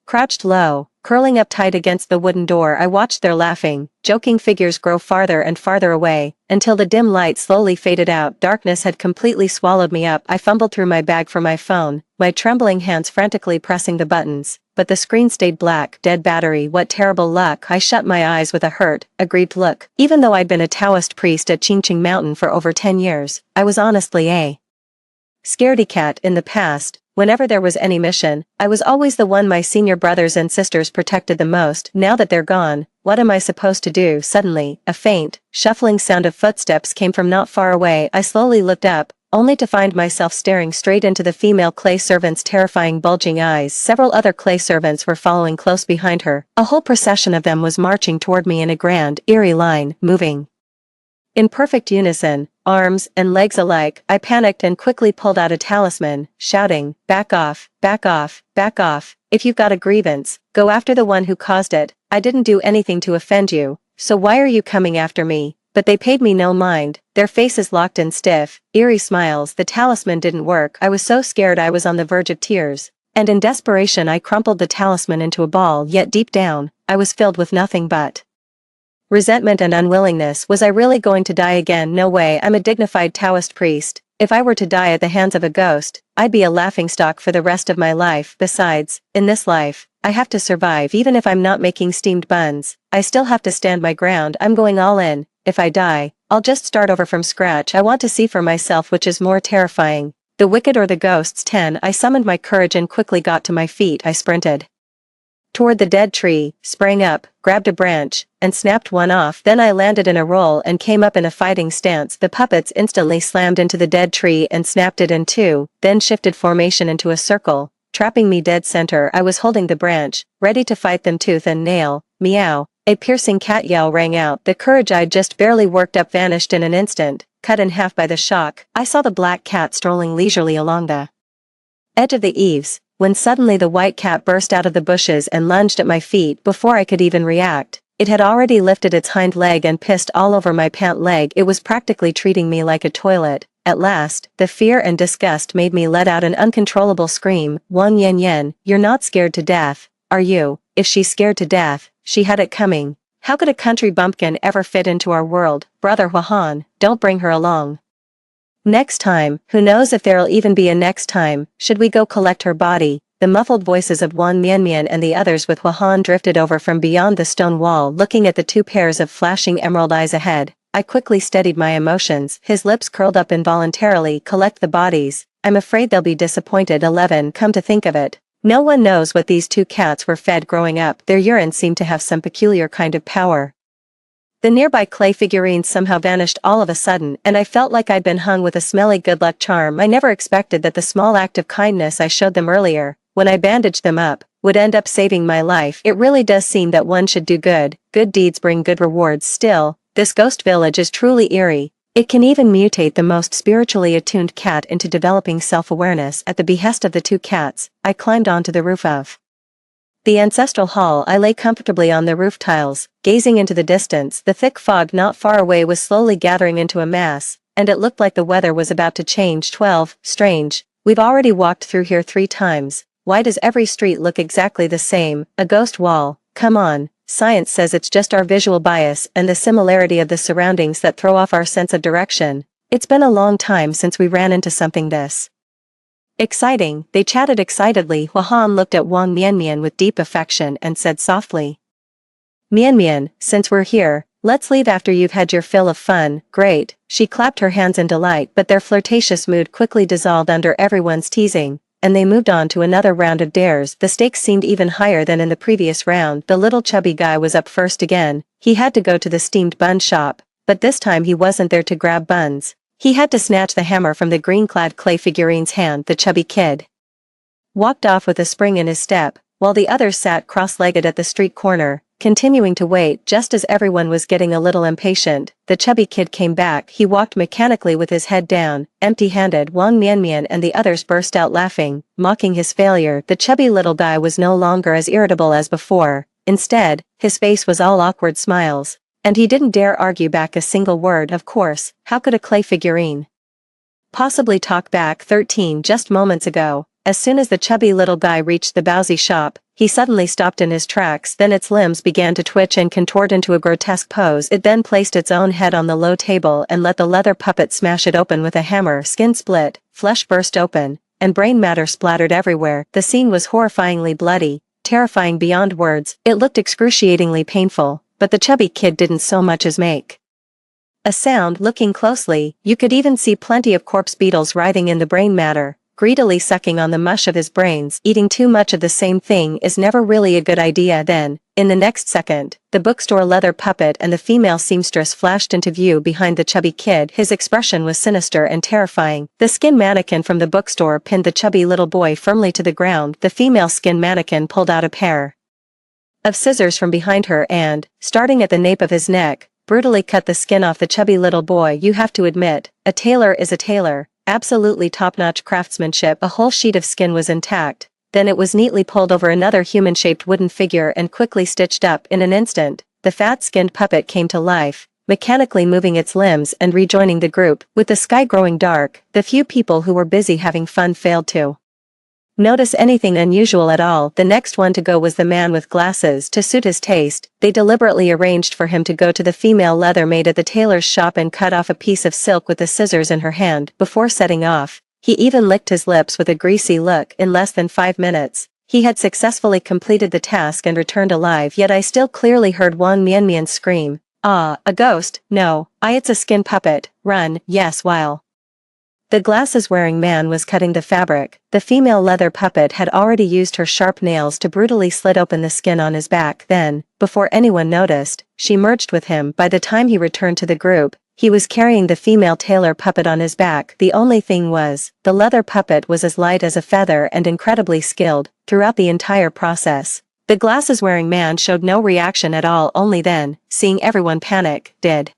crouched low, curling up tight against the wooden door. I watched their laughing, joking figures grow farther and farther away, until the dim light slowly faded out. Darkness had completely swallowed me up. I fumbled through my bag for my phone, my trembling hands frantically pressing the buttons, but the screen stayed black. Dead battery. What terrible luck. I shut my eyes with a hurt, aggrieved look. Even though I'd been a Taoist priest at Qingqing Mountain for over 10 years, I was honestly a scaredy cat in the past. Whenever there was any mission, I was always the one my senior brothers and sisters protected the most. Now that they're gone, what am I supposed to do? Suddenly, a faint, shuffling sound of footsteps came from not far away. I slowly looked up, only to find myself staring straight into the female clay servant's terrifying bulging eyes. Several other clay servants were following close behind her. A whole procession of them was marching toward me in a grand, eerie line, moving in perfect unison, arms and legs alike. I panicked and quickly pulled out a talisman, shouting, "Back off, back off, back off. If you've got a grievance, go after the one who caused it. I didn't do anything to offend you, so why are you coming after me?" But they paid me no mind, their faces locked in stiff, eerie smiles. The talisman didn't work. I was so scared I was on the verge of tears, and in desperation I crumpled the talisman into a ball. Yet deep down, I was filled with nothing but resentment and unwillingness. Was I really going to die again? No way. I'm a dignified Taoist priest. If I were to die at the hands of a ghost, I'd be a laughingstock for the rest of my life. Besides, in this life, I have to survive. Even if I'm not making steamed buns, I still have to stand my ground. I'm going all in. If I die, I'll just start over from scratch. I want to see for myself which is more terrifying, the wicked or the ghosts. 10. I summoned my courage and quickly got to my feet. I sprinted toward the dead tree, sprang up, grabbed a branch, and snapped one off. Then I landed in a roll and came up in a fighting stance. The puppets instantly slammed into the dead tree and snapped it in two, then shifted formation into a circle, trapping me dead center. I was holding the branch, ready to fight them tooth and nail. Meow. A piercing cat yell rang out. The courage I'd just barely worked up vanished in an instant, cut in half by the shock. I saw the black cat strolling leisurely along the edge of the eaves, when suddenly the white cat burst out of the bushes and lunged at my feet. Before I could even react, it had already lifted its hind leg and pissed all over my pant leg. It was practically treating me like a toilet. At last, the fear and disgust made me let out an uncontrollable scream. Wang Yanyan, you're not scared to death, are you? If she's scared to death, she had it coming. How could a country bumpkin ever fit into our world? Brother Huahan, don't bring her along. Next time, who knows if there'll even be a next time. Should we go collect her body? The muffled voices of Wang Mianmian and the others with Huahan drifted over from beyond the stone wall, looking at the two pairs of flashing emerald eyes ahead. I quickly steadied my emotions. His lips curled up involuntarily. Collect the bodies. I'm afraid they'll be disappointed. 11 Come to think of it, no one knows what these two cats were fed growing up. Their urine seemed to have some peculiar kind of power. The nearby clay figurines somehow vanished all of a sudden, and I felt like I'd been hung with a smelly good luck charm. I never expected that the small act of kindness I showed them earlier, when I bandaged them up, would end up saving my life. It really does seem that one should do good. Good deeds bring good rewards. Still, this ghost village is truly eerie. It can even mutate the most spiritually attuned cat into developing self-awareness. At the behest of the two cats, I climbed onto the roof of the ancestral hall. I lay comfortably on the roof tiles, gazing into the distance. The thick fog not far away was slowly gathering into a mass, and it looked like the weather was about to change. 12 Strange. We've already walked through here 3 times. Why does every street look exactly the same? A ghost wall. Come on. Science says it's just our visual bias and the similarity of the surroundings that throw off our sense of direction. It's been a long time since we ran into something this exciting. They chatted excitedly. Han looked at Wang Mianmian with deep affection and said softly, Mianmian, since we're here, let's leave after you've had your fill of fun. Great. She clapped her hands in delight, but their flirtatious mood quickly dissolved under everyone's teasing, and they moved on to another round of dares. The stakes seemed even higher than in the previous round. The little chubby guy was up first again. He had to go to the steamed bun shop, but this time he wasn't there to grab buns. He had to snatch the hammer from the green-clad clay figurine's hand. The chubby kid walked off with a spring in his step, while the others sat cross-legged at the street corner, continuing to wait. Just as everyone was getting a little impatient, the chubby kid came back. He walked mechanically with his head down, empty-handed. Wang Mianmian and the others burst out laughing, mocking his failure. The chubby little guy was no longer as irritable as before. Instead, his face was all awkward smiles, and he didn't dare argue back a single word. Of course, how could a clay figurine possibly talk back? 13 Just moments ago, as soon as the chubby little guy reached the Bowsy shop, he suddenly stopped in his tracks. Then its limbs began to twitch and contort into a grotesque pose. It then placed its own head on the low table and let the leather puppet smash it open with a hammer. Skin split, flesh burst open, and brain matter splattered everywhere. The scene was horrifyingly bloody, terrifying beyond words. It looked excruciatingly painful, but the chubby kid didn't so much as make a sound. Looking closely, you could even see plenty of corpse beetles writhing in the brain matter, greedily sucking on the mush of his brains. Eating too much of the same thing is never really a good idea. Then, in the next second, the bookstore leather puppet and the female seamstress flashed into view behind the chubby kid. His expression was sinister and terrifying. The skin mannequin from the bookstore pinned the chubby little boy firmly to the ground. The female skin mannequin pulled out a pair of scissors from behind her and, starting at the nape of his neck, brutally cut the skin off the chubby little boy. You have to admit, a tailor is a tailor. Absolutely top-notch craftsmanship. A whole sheet of skin was intact. Then it was neatly pulled over another human-shaped wooden figure and quickly stitched up. In an instant, the fat-skinned puppet came to life, mechanically moving its limbs and rejoining the group. With the sky growing dark, the few people who were busy having fun failed to notice anything unusual at all. The next one to go was the man with glasses. To suit his taste, they deliberately arranged for him to go to the female leather maid at the tailor's shop and cut off a piece of silk with the scissors in her hand. Before setting off, he even licked his lips with a greasy look. In less than 5 minutes, he had successfully completed the task and returned alive. Yet I still clearly heard Wang Mianmian scream, "Ah, a ghost, no, it's a skin puppet, run." Yes, while the glasses-wearing man was cutting the fabric, the female leather puppet had already used her sharp nails to brutally slit open the skin on his back. Then, before anyone noticed, she merged with him. By the time he returned to the group, he was carrying the female tailor puppet on his back. The only thing was, the leather puppet was as light as a feather and incredibly skilled. Throughout the entire process, the glasses-wearing man showed no reaction at all. Only then, seeing everyone panic, did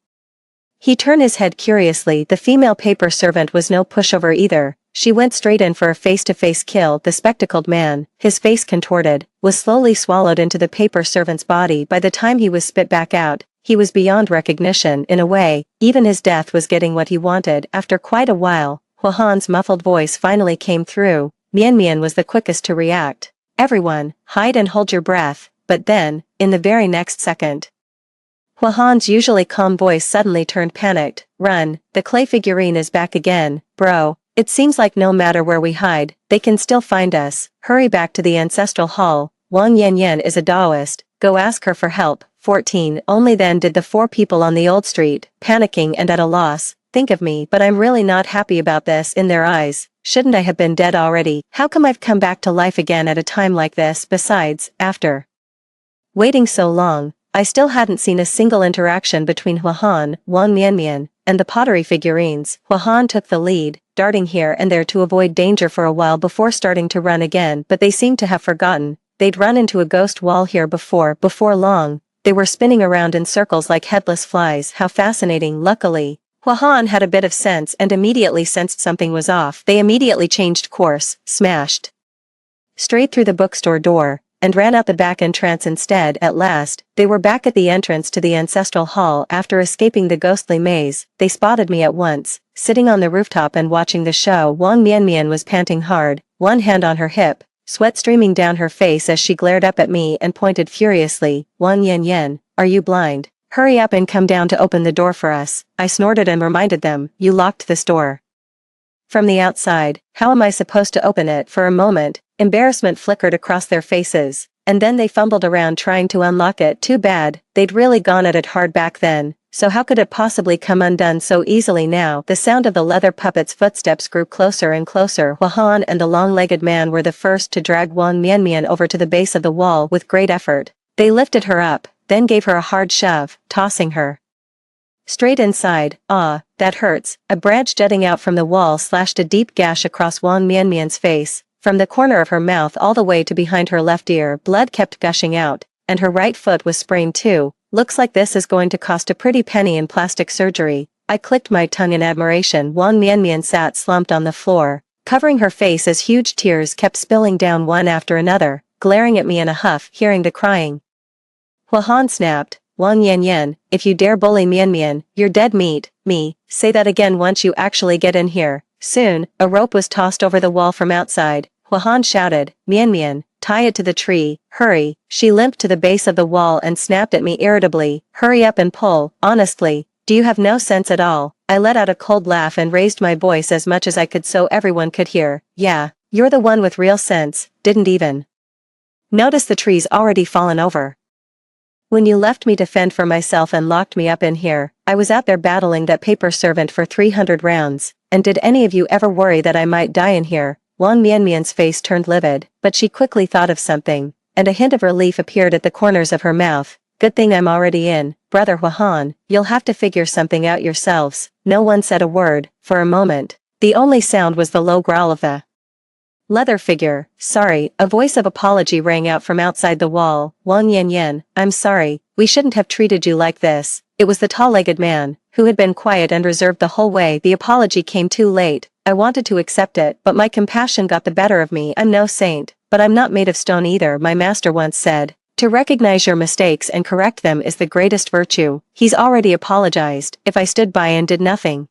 he turned his head curiously. The female paper servant was no pushover either. She went straight in for a face-to-face kill. The spectacled man, his face contorted, was slowly swallowed into the paper servant's body. By the time he was spit back out, he was beyond recognition. In a way, even his death was getting what he wanted. After quite a while, Huahan's muffled voice finally came through. Mianmian was the quickest to react. Everyone, hide and hold your breath. But then, in the very next second, Huahan's usually calm voice suddenly turned panicked. Run, the clay figurine is back again, bro. It seems like no matter where we hide, they can still find us. Hurry back to the ancestral hall. Wang Yanyan is a Taoist. Go ask her for help. 14 Only then did the 4 people on the old street, panicking and at a loss, think of me, but I'm really not happy about this. In their eyes, shouldn't I have been dead already? How come I've come back to life again at a time like this? Besides, after waiting so long, I still hadn't seen a single interaction between Huahan, Wang Mianmian, and the pottery figurines. Huahan took the lead, darting here and there to avoid danger for a while before starting to run again, but they seemed to have forgotten. They'd run into a ghost wall here before long. They were spinning around in circles like headless flies. How fascinating. Luckily, Huahan had a bit of sense and immediately sensed something was off. They immediately changed course, smashed straight through the bookstore door, and ran out the back entrance instead. At last, they were back at the entrance to the ancestral hall. After escaping the ghostly maze, they spotted me at once, sitting on the rooftop and watching the show. Wang Mianmian was panting hard, one hand on her hip, sweat streaming down her face as she glared up at me and pointed furiously. Wang Yanyan, are you blind? Hurry up and come down to open the door for us. I snorted and reminded them, you locked this door from the outside. How am I supposed to open it? For a moment, embarrassment flickered across their faces, and then they fumbled around trying to unlock it. Too bad, they'd really gone at it hard back then, so how could it possibly come undone so easily now? The sound of the leather puppet's footsteps grew closer and closer. Huahan and the long-legged man were the first to drag Wang Mianmian over to the base of the wall with great effort. They lifted her up, then gave her a hard shove, tossing her straight inside. Ah, that hurts. A branch jutting out from the wall slashed a deep gash across Wang Mianmian's face, from the corner of her mouth all the way to behind her left ear. Blood kept gushing out, and her right foot was sprained too. Looks like this is going to cost a pretty penny in plastic surgery. I clicked my tongue in admiration. Wang Mianmian sat slumped on the floor, covering her face as huge tears kept spilling down one after another, glaring at me in a huff. Hearing the crying, Huahan snapped, Wang Yanyan, if you dare bully Mianmian, you're dead meat. Me, say that again once you actually get in here. Soon, a rope was tossed over the wall from outside. Huahan shouted, Mianmian, tie it to the tree, hurry. She limped to the base of the wall and snapped at me irritably, hurry up and pull. Honestly, do you have no sense at all? I let out a cold laugh and raised my voice as much as I could so everyone could hear. Yeah, you're the one with real sense, didn't even notice the tree's already fallen over. When you left me to fend for myself and locked me up in here, I was out there battling that paper servant for 300 rounds, and did any of you ever worry that I might die in here? Wang Mianmian's face turned livid, but she quickly thought of something, and a hint of relief appeared at the corners of her mouth. Good thing I'm already in. Brother Huahan, you'll have to figure something out yourselves. No one said a word, for a moment. The only sound was the low growl of the leather figure. Sorry, a voice of apology rang out from outside the wall. Wang Yanyan, I'm sorry, we shouldn't have treated you like this. It was the tall-legged man, who had been quiet and reserved the whole way. The apology came too late. I wanted to accept it, but my compassion got the better of me. I'm no saint, but I'm not made of stone either. My master once said, to recognize your mistakes and correct them is the greatest virtue. He's already apologized. If I stood by and did nothing,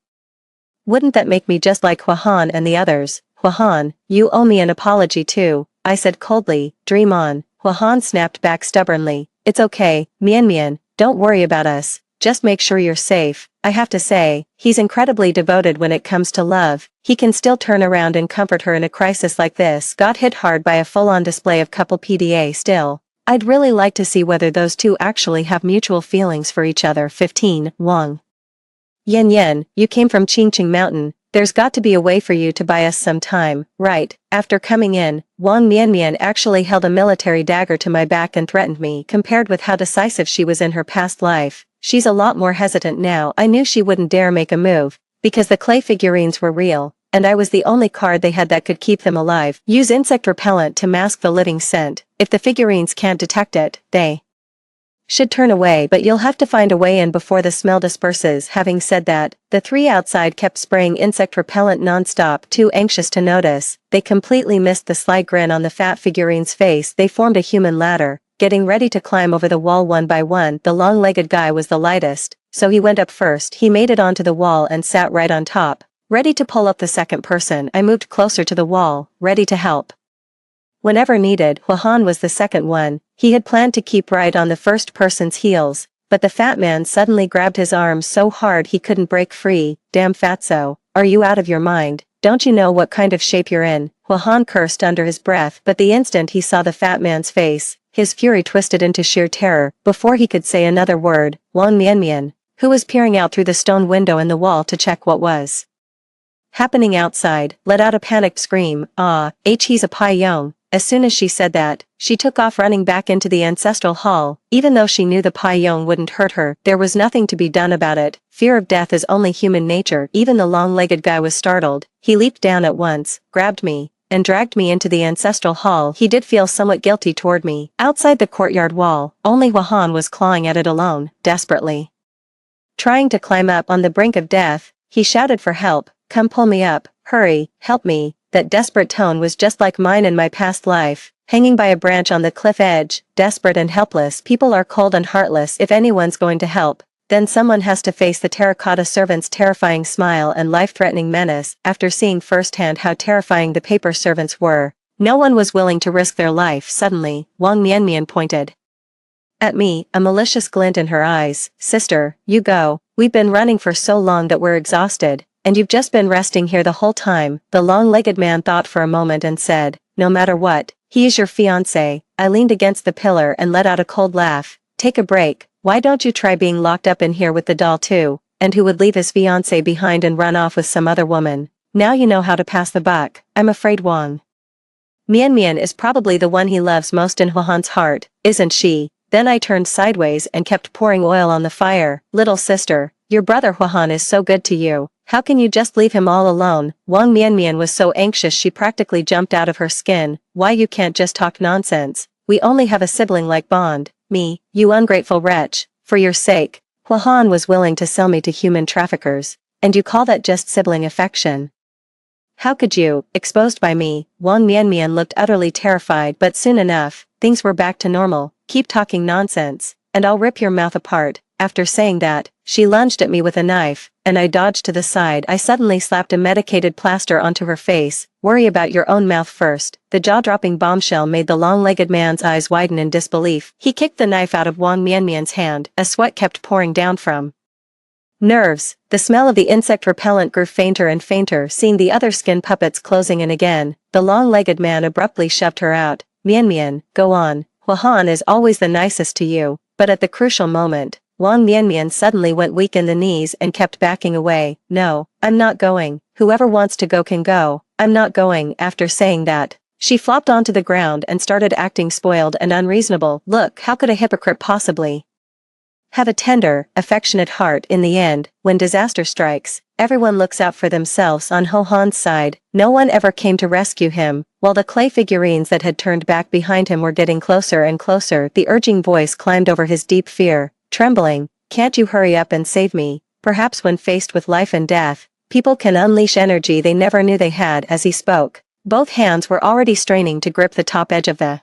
wouldn't that make me just like Huahan and the others? Huahan, you owe me an apology too, I said coldly. Dream on. Huahan snapped back stubbornly. It's okay, Mianmian, don't worry about us, just make sure you're safe. I have to say, he's incredibly devoted when it comes to love. He can still turn around and comfort her in a crisis like this. Got hit hard by a full-on display of couple PDA. Still, I'd really like to see whether those two actually have mutual feelings for each other. 15. Wang Yanyan, you came from Qingqing Mountain. There's got to be a way for you to buy us some time, right? After coming in, Wang Mianmian actually held a military dagger to my back and threatened me. Compared with how decisive she was in her past life, she's a lot more hesitant now. I knew she wouldn't dare make a move, because the clay figurines were real, and I was the only card they had that could keep them alive. Use insect repellent to mask the living scent. If the figurines can't detect it, they should turn away, but you'll have to find a way in before the smell disperses. Having said that, the three outside kept spraying insect repellent non-stop. Too anxious to notice, they completely missed the sly grin on the fat figurine's face. They formed a human ladder, getting ready to climb over the wall one by one. The long-legged guy was the lightest, so he went up first. He made it onto the wall and sat right on top, ready to pull up the second person. I moved closer to the wall, ready to help whenever needed. Huahan was the second one. He had planned to keep right on the first person's heels, but the fat man suddenly grabbed his arm so hard he couldn't break free. Damn fatso, are you out of your mind? Don't you know what kind of shape you're in? Huahan cursed under his breath, but the instant he saw the fat man's face, his fury twisted into sheer terror. Before he could say another word, Wang Mianmian, who was peering out through the stone window in the wall to check what was happening outside, let out a panicked scream. Ah, he's a pai yong. As soon as she said that, she took off running back into the ancestral hall. Even though she knew the pai yong wouldn't hurt her, there was nothing to be done about it. Fear of death is only human nature. Even the long-legged guy was startled. He leaped down at once, grabbed me, and dragged me into the ancestral hall. He did feel somewhat guilty toward me. Outside the courtyard wall, only Wahan was clawing at it alone, desperately. Trying to climb up on the brink of death, he shouted for help. Come pull me up, hurry, help me. That desperate tone was just like mine in my past life. Hanging by a branch on the cliff edge, desperate and helpless. People are cold and heartless. If anyone's going to help, then someone has to face the terracotta servant's terrifying smile and life-threatening menace. After seeing firsthand how terrifying the paper servants were, no one was willing to risk their life. Suddenly, Wang Mianmian pointed at me, a malicious glint in her eyes. Sister, you go. We've been running for so long that we're exhausted, and you've just been resting here the whole time. The long-legged man thought for a moment and said, no matter what, he is your fiance. I leaned against the pillar and let out a cold laugh. Take a break. Why don't you try being locked up in here with the doll too? And who would leave his fiancé behind and run off with some other woman? Now you know how to pass the buck. I'm afraid Wang Mianmian is probably the one he loves most in Huahan's heart, isn't she? Then I turned sideways and kept pouring oil on the fire. Little sister, your brother Huahan is so good to you. How can you just leave him all alone? Wang Mianmian was so anxious she practically jumped out of her skin. Why, you can't just talk nonsense. We only have a sibling-like bond. Me, you ungrateful wretch. For your sake, Huahan was willing to sell me to human traffickers. And you call that just sibling affection? How could you, exposed by me? Wang Mianmian looked utterly terrified, but soon enough, things were back to normal. Keep talking nonsense, and I'll rip your mouth apart. After saying that, she lunged at me with a knife, and I dodged to the side. I suddenly slapped a medicated plaster onto her face. Worry about your own mouth first. The jaw-dropping bombshell made the long-legged man's eyes widen in disbelief. He kicked the knife out of Wang Mianmian's hand, as sweat kept pouring down from nerves. The smell of the insect repellent grew fainter and fainter. Seeing the other skin puppets closing in again, the long-legged man abruptly shoved her out. Mianmian, go on. Huahan is always the nicest to you. But at the crucial moment, Wang Mianmian suddenly went weak in the knees and kept backing away. No, I'm not going. Whoever wants to go can go. I'm not going. After saying that, she flopped onto the ground and started acting spoiled and unreasonable. Look, how could a hypocrite possibly have a tender, affectionate heart? In the end, when disaster strikes, everyone looks out for themselves. On Huahan's side, no one ever came to rescue him. While the clay figurines that had turned back behind him were getting closer and closer, the urging voice climbed over his deep fear. Trembling, can't you hurry up and save me? Perhaps when faced with life and death, people can unleash energy they never knew they had. As he spoke, both hands were already straining to grip the top edge of the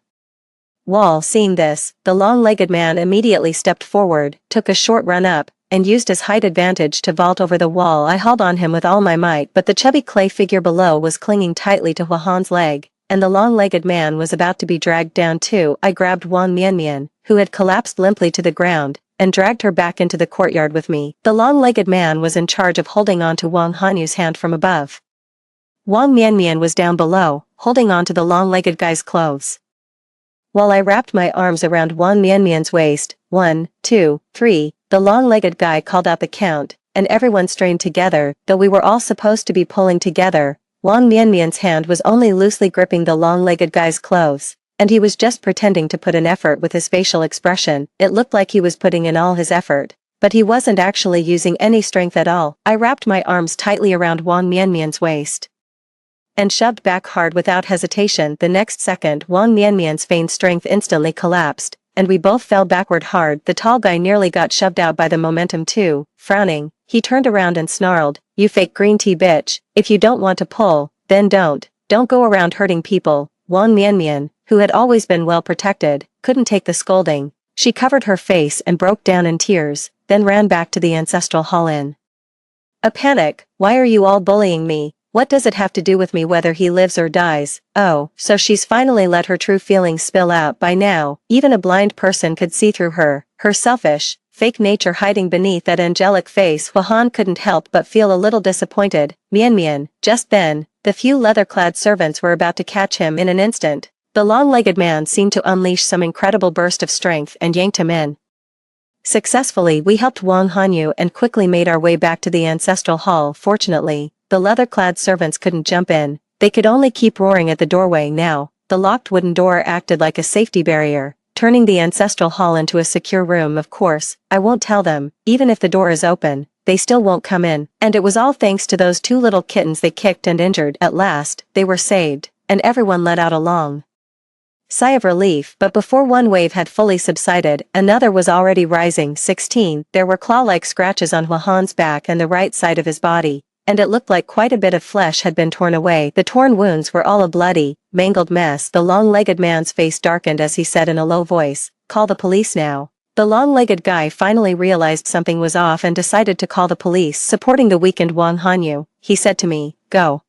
wall. Seeing this, the long-legged man immediately stepped forward, took a short run up, and used his height advantage to vault over the wall. I hauled on him with all my might, but the chubby clay figure below was clinging tightly to Huahan's leg, and the long-legged man was about to be dragged down too. I grabbed Wang Mianmian, who had collapsed limply to the ground, and dragged her back into the courtyard with me. The long-legged man was in charge of holding on to Wang Hanyu's hand from above. Wang Mianmian was down below, holding on to the long-legged guy's clothes, while I wrapped my arms around Wang Mianmian's waist. 1, 2, 3, the long-legged guy called out the count, and everyone strained together. Though we were all supposed to be pulling together, Wang Mianmian's hand was only loosely gripping the long-legged guy's clothes, and he was just pretending to put in effort with his facial expression. It looked like he was putting in all his effort, but he wasn't actually using any strength at all. I wrapped my arms tightly around Wang Mianmian's waist and shoved back hard without hesitation. The next second, Wang Mianmian's feigned strength instantly collapsed, and we both fell backward hard. The tall guy nearly got shoved out by the momentum too. Frowning, he turned around and snarled, "You fake green tea bitch, if you don't want to pull, then don't. Don't go around hurting people." Wang Mianmian, who had always been well protected, couldn't take the scolding. She covered her face and broke down in tears, then ran back to the ancestral hall in a panic. "Why are you all bullying me? What does it have to do with me whether he lives or dies?" Oh, so she's finally let her true feelings spill out by now. Even a blind person could see through her selfish, fake nature hiding beneath that angelic face. Huahan couldn't help but feel a little disappointed. Mianmian. Just then, the few leather-clad servants were about to catch him. In an instant, the long-legged man seemed to unleash some incredible burst of strength and yanked him in. Successfully, we helped Wang Hanyu and quickly made our way back to the ancestral hall. Fortunately, The leather-clad servants couldn't jump in. They could only keep roaring at the doorway now. The locked wooden door acted like a safety barrier, turning the ancestral hall into a secure room. Of course, I won't tell them. Even if the door is open, they still won't come in. And it was all thanks to those 2 little kittens they kicked and injured. At last, they were saved, and everyone let out a long sigh of relief. But before one wave had fully subsided, another was already rising. 16. There were claw-like scratches on Juan's back and the right side of his body, and it looked like quite a bit of flesh had been torn away. The torn wounds were all a bloody, mangled mess. The long-legged man's face darkened as he said in a low voice, "Call the police now." The long-legged guy finally realized something was off and decided to call the police. Supporting the weakened Wang Hanyu, he said to me, "Go.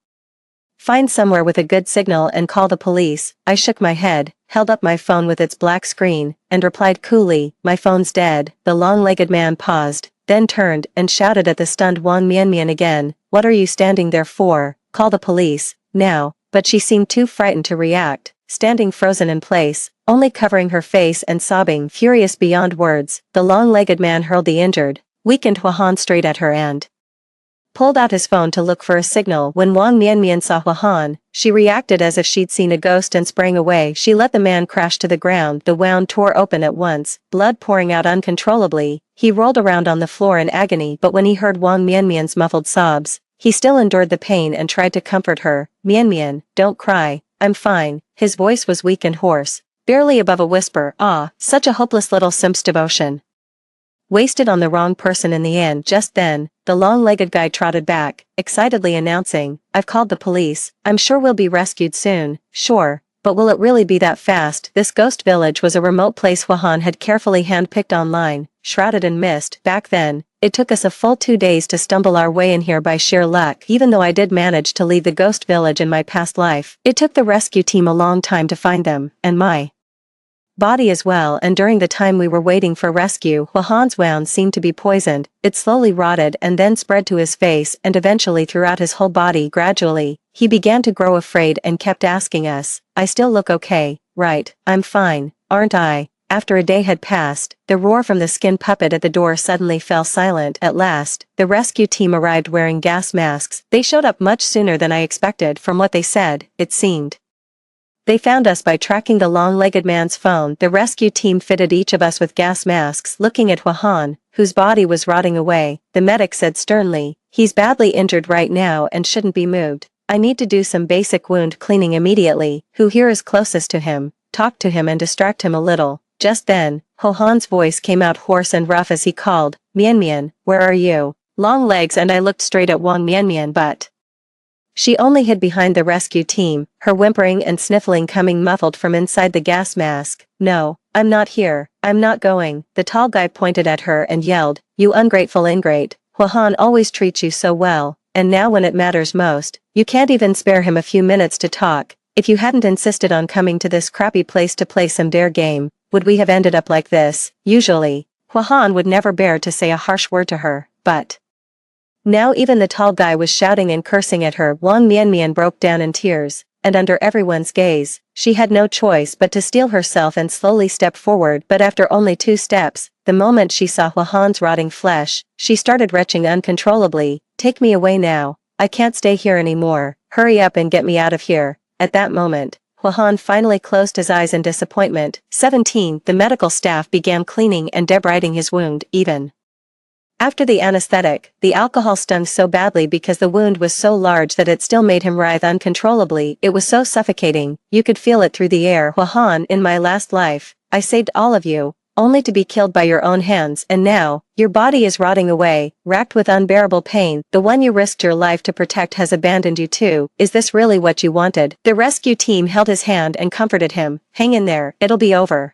Find somewhere with a good signal and call the police." I shook my head, held up my phone with its black screen, and replied coolly, "My phone's dead." The long-legged man paused, then turned and shouted at the stunned Wang Mianmian again, "What are you standing there for? Call the police, now." But she seemed too frightened to react, standing frozen in place, only covering her face and sobbing, furious beyond words. The long-legged man hurled the injured, weakened Huan straight at her and pulled out his phone to look for a signal. When Wang Mianmian saw Huan, she reacted as if she'd seen a ghost and sprang away. She let the man crash to the ground. The wound tore open at once, blood pouring out uncontrollably. He rolled around on the floor in agony, but when he heard Wang Mianmian's muffled sobs, he still endured the pain and tried to comfort her. "Mianmian, don't cry, I'm fine." His voice was weak and hoarse, barely above a whisper. Ah, such a hopeless little simp's devotion, wasted on the wrong person in the end. Just then, the long-legged guy trotted back, excitedly announcing, "I've called the police. I'm sure we'll be rescued soon." "Sure, but will it really be that fast?" This ghost village was a remote place Huan had carefully hand-picked online, shrouded in mist. Back then, it took us a full 2 days to stumble our way in here by sheer luck. Even though I did manage to leave the ghost village in my past life, it took the rescue team a long time to find them, and my body as well. And during the time we were waiting for rescue, Huan's wound seemed to be poisoned. It slowly rotted and then spread to his face and eventually throughout his whole body. Gradually, he began to grow afraid and kept asking us, "I still look okay, right? I'm fine, aren't I?" After a day had passed, the roar from the skin puppet at the door suddenly fell silent. At last, the rescue team arrived wearing gas masks. They showed up much sooner than I expected. From what they said, it seemed they found us by tracking the long-legged man's phone. The rescue team fitted each of us with gas masks. Looking at Huan, whose body was rotting away, the medic said sternly, "He's badly injured right now and shouldn't be moved. I need to do some basic wound cleaning immediately." "Who here is closest to him? Talk to him and distract him a little." Just then, Huan's voice came out hoarse and rough as he called, "Mianmian, where are you?" Long legs and I looked straight at Wang Mianmian, but she only hid behind the rescue team, her whimpering and sniffling coming muffled from inside the gas mask. "No, I'm not here. I'm not going." The tall guy pointed at her and yelled, "You ungrateful ingrate. Huan always treats you so well, and now when it matters most, you can't even spare him a few minutes to talk. If you hadn't insisted on coming to this crappy place to play some dare game, would we have ended up like this?" Usually, Huan would never bear to say a harsh word to her, but now even the tall guy was shouting and cursing at her. Wang Mianmian broke down in tears, and under everyone's gaze, she had no choice but to steel herself and slowly step forward. But after only 2 steps, the moment she saw Huan's rotting flesh, she started retching uncontrollably. "Take me away now. I can't stay here anymore. Hurry up and get me out of here." At that moment, Huan finally closed his eyes in disappointment. 17. The medical staff began cleaning and debriding his wound. Even after the anesthetic, the alcohol stung so badly because the wound was so large that it still made him writhe uncontrollably. It was so suffocating, you could feel it through the air. "Huan, in my last life, I saved all of you, only to be killed by your own hands, and now, your body is rotting away, racked with unbearable pain. The one you risked your life to protect has abandoned you too. Is this really what you wanted?" The rescue team held his hand and comforted him. "Hang in there, it'll be over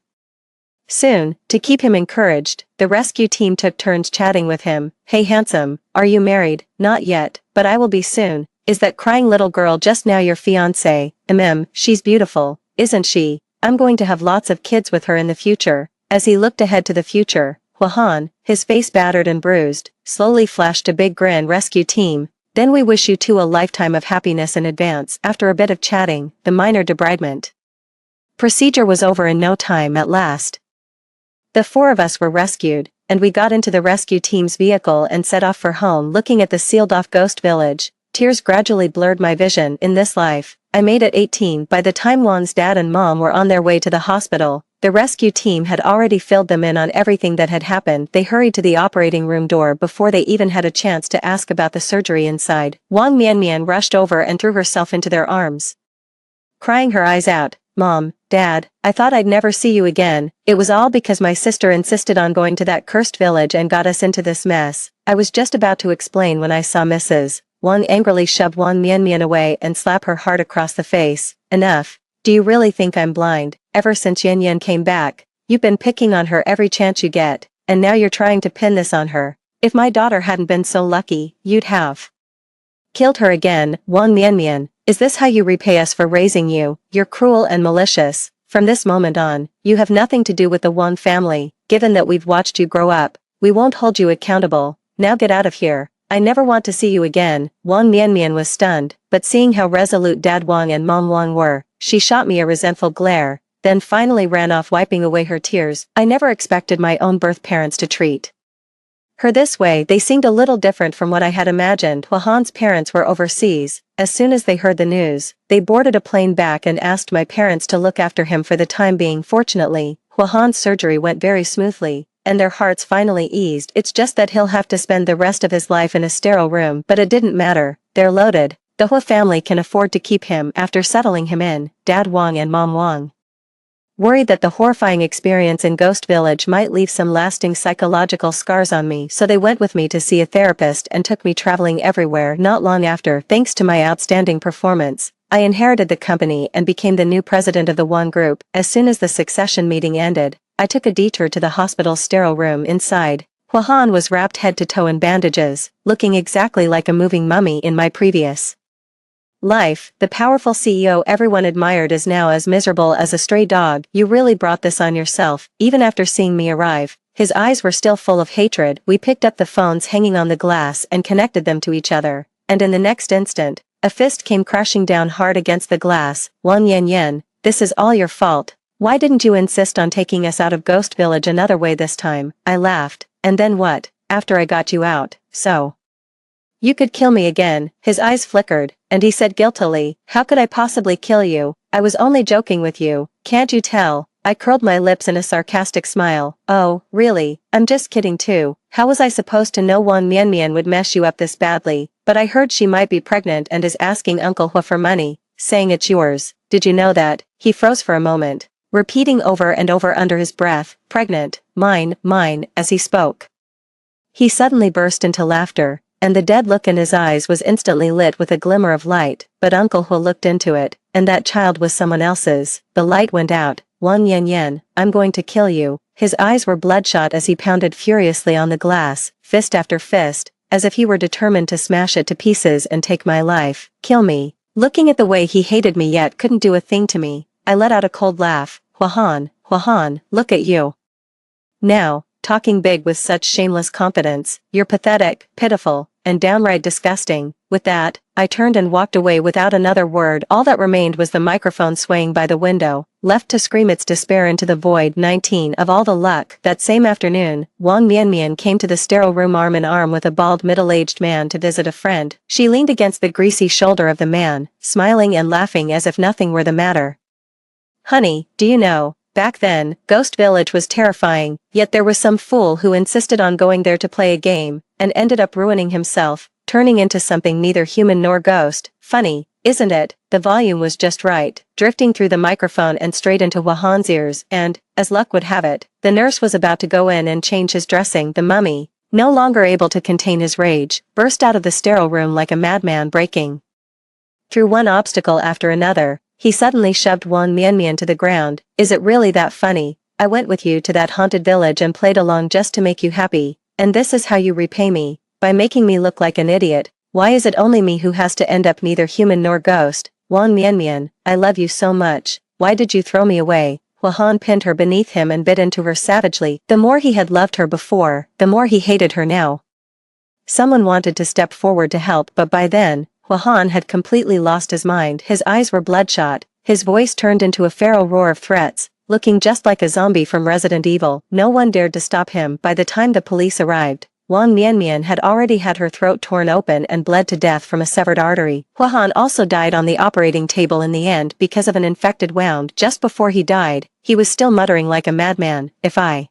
soon." To keep him encouraged, the rescue team took turns chatting with him. "Hey handsome, are you married?" "Not yet, but I will be soon." "Is that crying little girl just now your fiance?" She's beautiful, isn't she? I'm going to have lots of kids with her in the future." As he looked ahead to the future, Huan, his face battered and bruised, slowly flashed a big grin. "Rescue team, then we wish you two a lifetime of happiness in advance." After a bit of chatting, the minor debridement procedure was over in no time. At last, the 4 of us were rescued, and we got into the rescue team's vehicle and set off for home. Looking at the sealed-off ghost village, Tears gradually blurred my vision in this life. I made it 18 by the time Juan's dad and mom were on their way to the hospital. The rescue team had already filled them in on everything that had happened. They hurried to the operating room door before they even had a chance to ask about the surgery inside. Wang Mianmian rushed over and threw herself into their arms, crying her eyes out. Mom, Dad, I thought I'd never see you again. It was all because my sister insisted on going to that cursed village and got us into this mess. I was just about to explain when I saw Mrs. Wang angrily shoved Wang Mianmian away and slapped her hard across the face. Enough. Do you really think I'm blind? Ever since Yan Yan came back, you've been picking on her every chance you get, and now you're trying to pin this on her. If my daughter hadn't been so lucky, you'd have killed her again. Wang Mianmian, is this how you repay us for raising you? You're cruel and malicious. From this moment on, you have nothing to do with the Wang family. Given that we've watched you grow up, we won't hold you accountable. Now get out of here. I never want to see you again. Wang Mianmian was stunned, but seeing how resolute Dad Wang and Mom Wang were, she shot me a resentful glare, then finally ran off wiping away her tears. I never expected my own birth parents to treat her this way. They seemed a little different from what I had imagined. Huahan's parents were overseas. As soon as they heard the news, they boarded a plane back and asked my parents to look after him for the time being. Fortunately, Huahan's surgery went very smoothly, and their hearts finally eased. It's just that he'll have to spend the rest of his life in a sterile room, but it didn't matter. They're loaded. The Hua family can afford to keep him after settling him in. Dad Wang and Mom Wang, worried that the horrifying experience in Ghost Village might leave some lasting psychological scars on me, so they went with me to see a therapist and took me traveling everywhere. Not long after, thanks to my outstanding performance, I inherited the company and became the new president of the One Group. As soon as the succession meeting ended, I took a detour to the hospital's sterile room. Inside, Huahan was wrapped head to toe in bandages, looking exactly like a moving mummy in my previous life. The powerful CEO everyone admired is now as miserable as a stray dog. You really brought this on yourself. Even after seeing me arrive, his eyes were still full of hatred. We picked up the phones hanging on the glass and connected them to each other, and in the next instant, a fist came crashing down hard against the glass. Wang Yan, this is all your fault. Why didn't you insist on taking us out of Ghost Village another way this time? I laughed. And then what? After I got you out, so you could kill me again. His eyes flickered, and he said guiltily, how could I possibly kill you? I was only joking with you, can't you tell? I curled my lips in a sarcastic smile. Oh, really? I'm just kidding too. How was I supposed to know Wang Mianmian would mess you up this badly? But I heard she might be pregnant and is asking Uncle Hua for money, saying it's yours. Did you know that? He froze for a moment, repeating over and over under his breath, pregnant, mine, as he spoke. He suddenly burst into laughter, and the dead look in his eyes was instantly lit with a glimmer of light. But Uncle Hua looked into it, and that child was someone else's. The light went out. Wang Yan, I'm going to kill you. His eyes were bloodshot as he pounded furiously on the glass, fist after fist, as if he were determined to smash it to pieces and take my life. Kill me. Looking at the way he hated me yet couldn't do a thing to me, I let out a cold laugh. Huahan, look at you now, talking big with such shameless confidence. You're pathetic, pitiful, and downright disgusting. With that, I turned and walked away without another word. All that remained was the microphone swaying by the window, left to scream its despair into the void. 19 Of all the luck, that same afternoon, Wang Mianmian came to the sterile room arm in arm with a bald middle-aged man to visit a friend. She leaned against the greasy shoulder of the man, smiling and laughing as if nothing were the matter. Honey, do you know, back then, Ghost Village was terrifying, yet there was some fool who insisted on going there to play a game, and ended up ruining himself, turning into something neither human nor ghost. Funny, isn't it? The volume was just right, drifting through the microphone and straight into Huahan's ears, and, as luck would have it, the nurse was about to go in and change his dressing. The mummy, no longer able to contain his rage, burst out of the sterile room like a madman breaking through one obstacle after another. He suddenly shoved Wang Mianmian to the ground. Is it really that funny? I went with you to that haunted village and played along just to make you happy, and this is how you repay me, by making me look like an idiot. Why is it only me who has to end up neither human nor ghost? Wang Mianmian, I love you so much. Why did you throw me away? Huahan pinned her beneath him and bit into her savagely. The more he had loved her before, the more he hated her now. Someone wanted to step forward to help, but by then, Huahan had completely lost his mind. His eyes were bloodshot, his voice turned into a feral roar of threats, looking just like a zombie from Resident Evil. No one dared to stop him. By the time the police arrived, Wang Mianmian had already had her throat torn open and bled to death from a severed artery. Huahan also died on the operating table in the end because of an infected wound. Just before he died, he was still muttering like a madman, "If I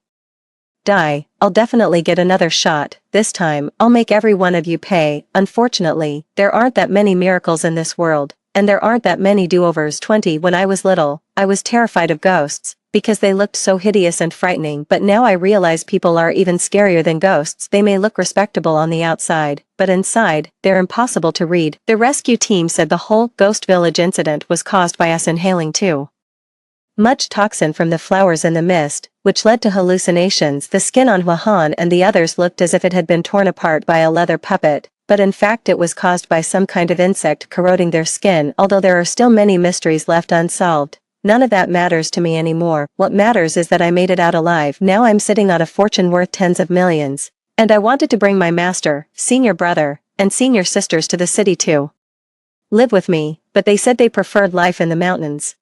die, I'll definitely get another shot. This time, I'll make every one of you pay." Unfortunately, there aren't that many miracles in this world, and there aren't that many do-overs. 20 When I was little, I was terrified of ghosts, because they looked so hideous and frightening, but now I realize people are even scarier than ghosts. They may look respectable on the outside, but inside, they're impossible to read. The rescue team said the whole ghost village incident was caused by us inhaling too much toxin from the flowers in the mist, which led to hallucinations. The skin on Huahan and the others looked as if it had been torn apart by a leather puppet, but in fact it was caused by some kind of insect corroding their skin. Although there are still many mysteries left unsolved, none of that matters to me anymore. What matters is that I made it out alive. Now I'm sitting on a fortune worth tens of millions, and I wanted to bring my master, senior brother, and senior sisters to the city to live with me, but they said they preferred life in the mountains.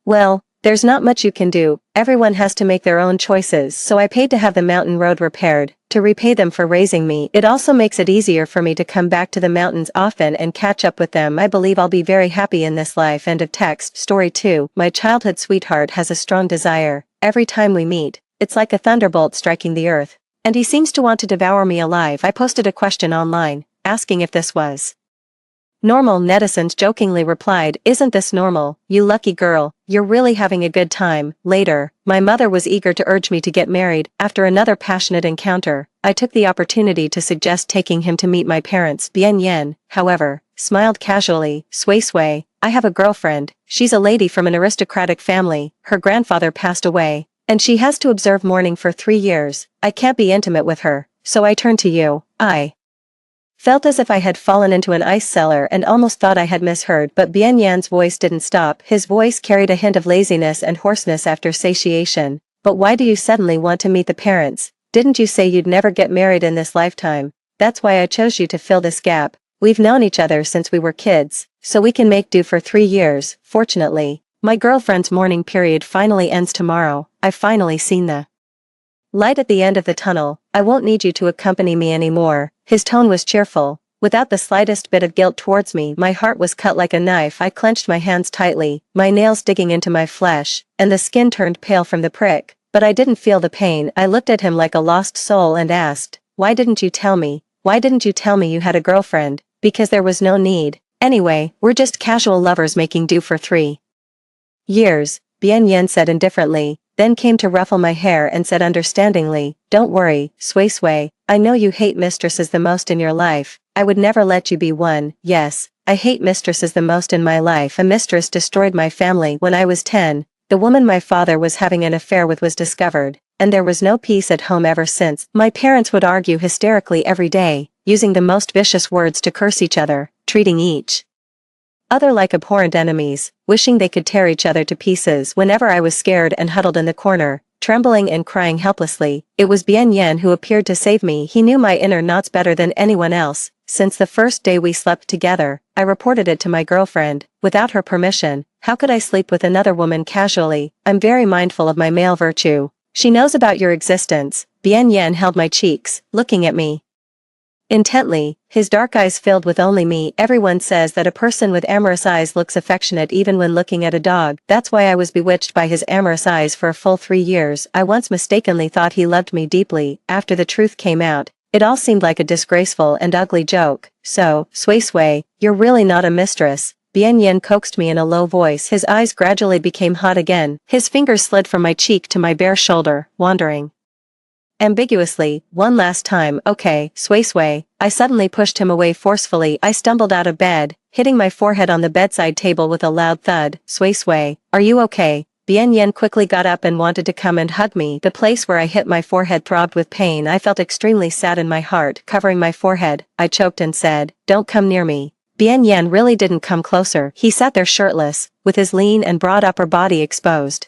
Well, there's not much you can do. Everyone has to make their own choices, so I paid to have the mountain road repaired, to repay them for raising me. It also makes it easier for me to come back to the mountains often and catch up with them. I believe I'll be very happy in this life. End of text. Story 2. My childhood sweetheart has a strong desire. Every time we meet, it's like a thunderbolt striking the earth, and he seems to want to devour me alive. I posted a question online, asking if this was normal. Netizens jokingly replied, "Isn't this normal, you lucky girl, you're really having a good time." Later, my mother was eager to urge me to get married. After another passionate encounter, I took the opportunity to suggest taking him to meet my parents. Bian Yan, however, smiled casually. Sway, I have a girlfriend. She's a lady from an aristocratic family. Her grandfather passed away, and she has to observe mourning for 3 years. I can't be intimate with her, so I turned to you." I felt as if I had fallen into an ice cellar and almost thought I had misheard, but Bian Yan's voice didn't stop. His voice carried a hint of laziness and hoarseness after satiation. "But why do you suddenly want to meet the parents? Didn't you say you'd never get married in this lifetime? That's why I chose you to fill this gap. We've known each other since we were kids, so we can make do for 3 years. Fortunately, my girlfriend's mourning period finally ends tomorrow. I've finally seen the light at the end of the tunnel. I won't need you to accompany me anymore." His tone was cheerful, without the slightest bit of guilt towards me. My heart was cut like a knife. I clenched my hands tightly, my nails digging into my flesh, and the skin turned pale from the prick, but I didn't feel the pain. I looked at him like a lost soul and asked, "Why didn't you tell me? Why didn't you tell me you had a girlfriend?" "Because there was no need. Anyway, we're just casual lovers making do for 3 years, Bian Yan said indifferently, then came to ruffle my hair and said understandingly, "Don't worry, Sway, I know you hate mistresses the most in your life. I would never let you be one." "Yes, I hate mistresses the most in my life. A mistress destroyed my family. When I was 10, the woman my father was having an affair with was discovered, and there was no peace at home ever since. My parents would argue hysterically every day, using the most vicious words to curse each other, treating each other like abhorrent enemies, wishing they could tear each other to pieces. Whenever I was scared and huddled in the corner, trembling and crying helplessly, it was Bian Yan who appeared to save me. He knew my inner knots better than anyone else. Since the first day we slept together, I reported it to my girlfriend. Without her permission, how could I sleep with another woman casually? I'm very mindful of my male virtue. She knows about your existence. Bian Yan held my cheeks, looking at me intently, his dark eyes filled with only me. Everyone says that a person with amorous eyes looks affectionate even when looking at a dog. That's why I was bewitched by his amorous eyes for a full 3 years. I once mistakenly thought he loved me deeply. After the truth came out, it all seemed like a disgraceful and ugly joke. "So, Sway, you're really not a mistress?" Bian Yan coaxed me in a low voice. His eyes gradually became hot again. His fingers slid from my cheek to my bare shoulder, wandering ambiguously. "One last time, okay, Sway." I suddenly pushed him away forcefully. I stumbled out of bed, hitting my forehead on the bedside table with a loud thud. Sway, are you okay?" Bian Yan quickly got up and wanted to come and hug me. The place where I hit my forehead throbbed with pain. I felt extremely sad in my heart. Covering my forehead, I choked and said, "Don't come near me." Bian Yan really didn't come closer. He sat there shirtless, with his lean and broad upper body exposed,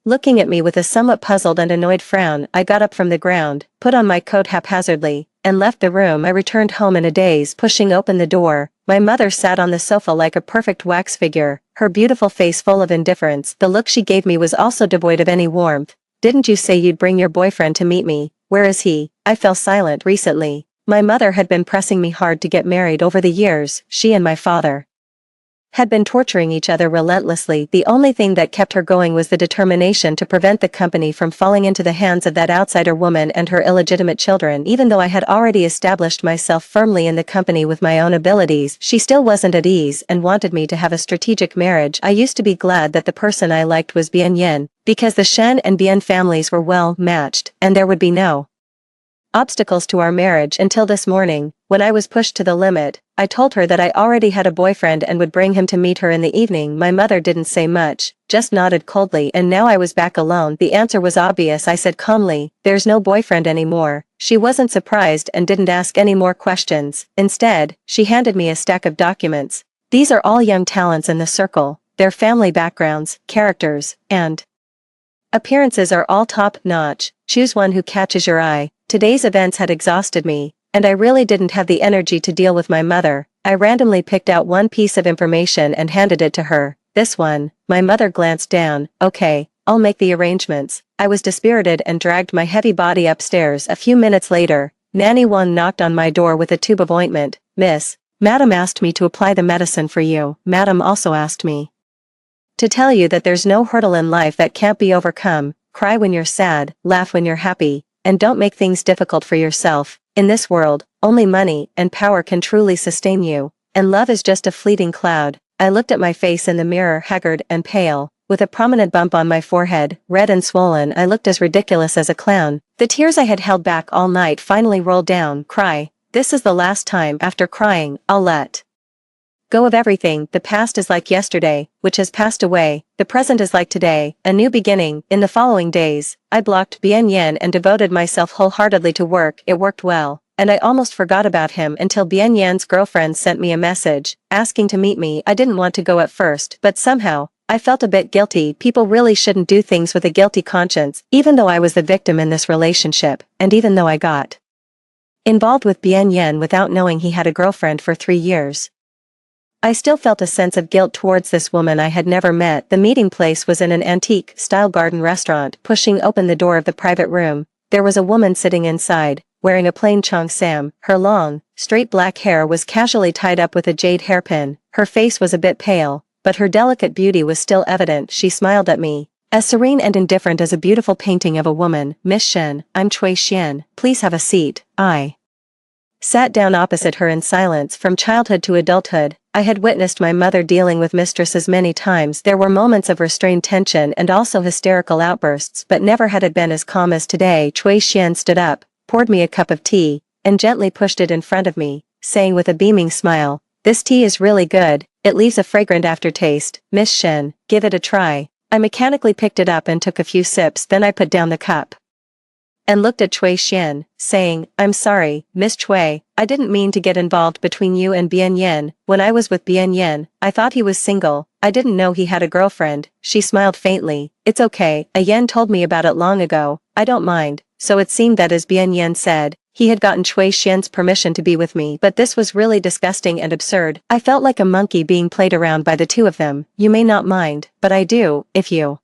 looking at me with a somewhat puzzled and annoyed frown. I got up from the ground, put on my coat haphazardly, and left the room. I returned home in a daze. Pushing open the door, my mother sat on the sofa like a perfect wax figure, her beautiful face full of indifference. The look she gave me was also devoid of any warmth. "Didn't you say you'd bring your boyfriend to meet me? Where is he?" I fell silent recently. My mother had been pressing me hard to get married over the years. She and my father had been torturing each other relentlessly. The only thing that kept her going was the determination to prevent the company from falling into the hands of that outsider woman and her illegitimate children. Even though I had already established myself firmly in the company with my own abilities, she still wasn't at ease and wanted me to have a strategic marriage. I used to be glad that the person I liked was Bien Yin, because the Shen and Bien families were well matched, and there would be no obstacles to our marriage until this morning, when I was pushed to the limit. I told her that I already had a boyfriend and would bring him to meet her in the evening. My mother didn't say much, just nodded coldly, and now I was back alone. The answer was obvious. I said calmly, "There's no boyfriend anymore." She wasn't surprised and didn't ask any more questions. Instead, she handed me a stack of documents. These are all young talents in the circle. Their family backgrounds, characters, and appearances are all top-notch. Choose one who catches your eye. Today's events had exhausted me, and I really didn't have the energy to deal with my mother. I randomly picked out one piece of information and handed it to her. "This one." My mother glanced down. "Okay, I'll make the arrangements." I was dispirited and dragged my heavy body upstairs. A few minutes later, Nanny One knocked on my door with a tube of ointment. "Miss, Madam asked me to apply the medicine for you." Madam also asked me to tell you that there's no hurdle in life that can't be overcome. Cry when you're sad, laugh when you're happy, and don't make things difficult for yourself. In this world, only money and power can truly sustain you, and love is just a fleeting cloud. I looked at my face in the mirror, haggard and pale, with a prominent bump on my forehead, red and swollen. I looked as ridiculous as a clown. The tears I had held back all night finally rolled down. Cry. This is the last time. After crying, I'll let go of everything. The past is like yesterday, which has passed away. The present is like today, a new beginning. In the following days, I blocked Bien Yin and devoted myself wholeheartedly to work. It worked well, and I almost forgot about him until Bien Yin's girlfriend sent me a message, asking to meet me. I didn't want to go at first, but somehow, I felt a bit guilty. People really shouldn't do things with a guilty conscience, even though I was the victim in this relationship, and even though I got involved with Bien Yin without knowing he had a girlfriend for 3 years. I still felt a sense of guilt towards this woman I had never met. The meeting place was in an antique-style garden restaurant. Pushing open the door of the private room, there was a woman sitting inside, wearing a plain cheongsam. Her long, straight black hair was casually tied up with a jade hairpin. Her face was a bit pale, but her delicate beauty was still evident. She smiled at me, as serene and indifferent as a beautiful painting of a woman. "Miss Shen, I'm Cui Xian. Please have a seat." I sat down opposite her in silence. From childhood to adulthood, I had witnessed my mother dealing with mistresses many times. There were moments of restrained tension and also hysterical outbursts, but never had it been as calm as today. Cui Xian stood up, poured me a cup of tea, and gently pushed it in front of me, saying with a beaming smile, "This tea is really good. It leaves a fragrant aftertaste. Miss Shen, give it a try." I mechanically picked it up and took a few sips. Then I put down the cup and looked at Cui Xian, saying, "I'm sorry, Miss Cui, I didn't mean to get involved between you and Bien Yin. When I was with Bien Yin, I thought he was single. I didn't know he had a girlfriend." She smiled faintly. "It's okay, a Yen told me about it long ago. I don't mind." So it seemed that as Bien Yin said, he had gotten Cui Xian's permission to be with me, but this was really disgusting and absurd. I felt like a monkey being played around by the two of them. "You may not mind, but I do. If you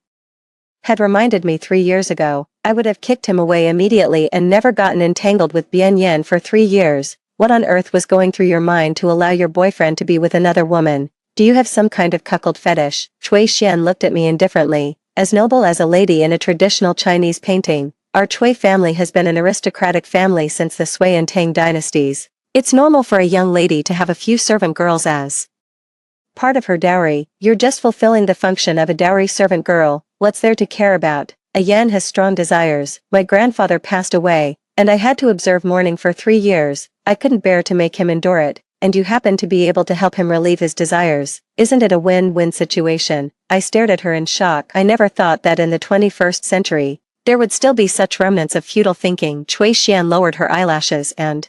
had reminded me 3 years ago, I would have kicked him away immediately and never gotten entangled with Bien Yin for 3 years. What on earth was going through your mind to allow your boyfriend to be with another woman? Do you have some kind of cuckold fetish?" Cui Xian looked at me indifferently. "As noble as a lady in a traditional Chinese painting, our Cui family has been an aristocratic family since the Sui and Tang dynasties. It's normal for a young lady to have a few servant girls as part of her dowry. You're just fulfilling the function of a dowry servant girl. What's there to care about? A Yan has strong desires. My grandfather passed away, and I had to observe mourning for 3 years. I couldn't bear to make him endure it, and you happen to be able to help him relieve his desires. Isn't it a win-win situation?" I stared at her in shock. I never thought that in the 21st century, there would still be such remnants of feudal thinking. Cui Xian lowered her eyelashes and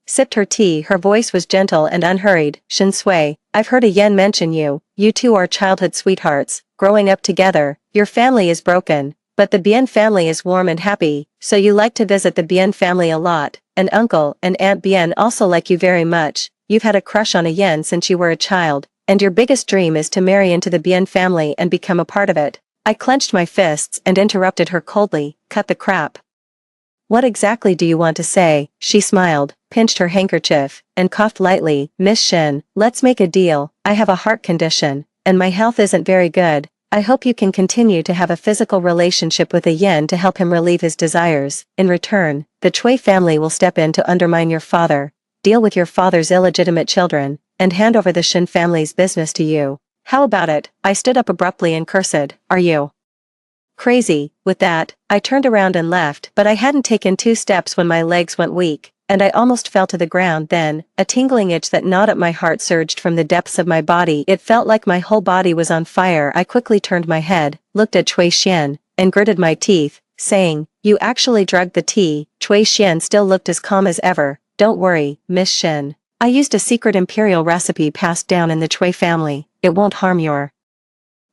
sipped her tea. Her voice was gentle and unhurried. "Shen Sui, I've heard a Yen mention you. You two are childhood sweethearts, growing up together. Your family is broken, but the Bien family is warm and happy, so you like to visit the Bien family a lot, and Uncle and Aunt Bien also like you very much. You've had a crush on a Yen since you were a child, and your biggest dream is to marry into the Bien family and become a part of it." I clenched my fists and interrupted her coldly. "Cut the crap. What exactly do you want to say? She smiled, pinched her handkerchief, and coughed lightly. Miss Shin, let's make a deal. I have a heart condition, and my health isn't very good. I hope you can continue to have a physical relationship with a yen to help him relieve his desires. In return, the Chui family will step in to undermine your father, deal with your father's illegitimate children, and hand over the Shin family's business to you. How about it? I stood up abruptly and cursed. Are you crazy? With that, I turned around and left, but I hadn't taken 2 steps when my legs went weak, and I almost fell to the ground. Then, a tingling itch that gnawed at my heart surged from the depths of my body. It felt like my whole body was on fire. I quickly turned my head, looked at Cui Xian, and gritted my teeth, saying, "You actually drugged the tea." Cui Xian still looked as calm as ever. "Don't worry, Miss Shin. I used a secret imperial recipe passed down in the Cui family. It won't harm your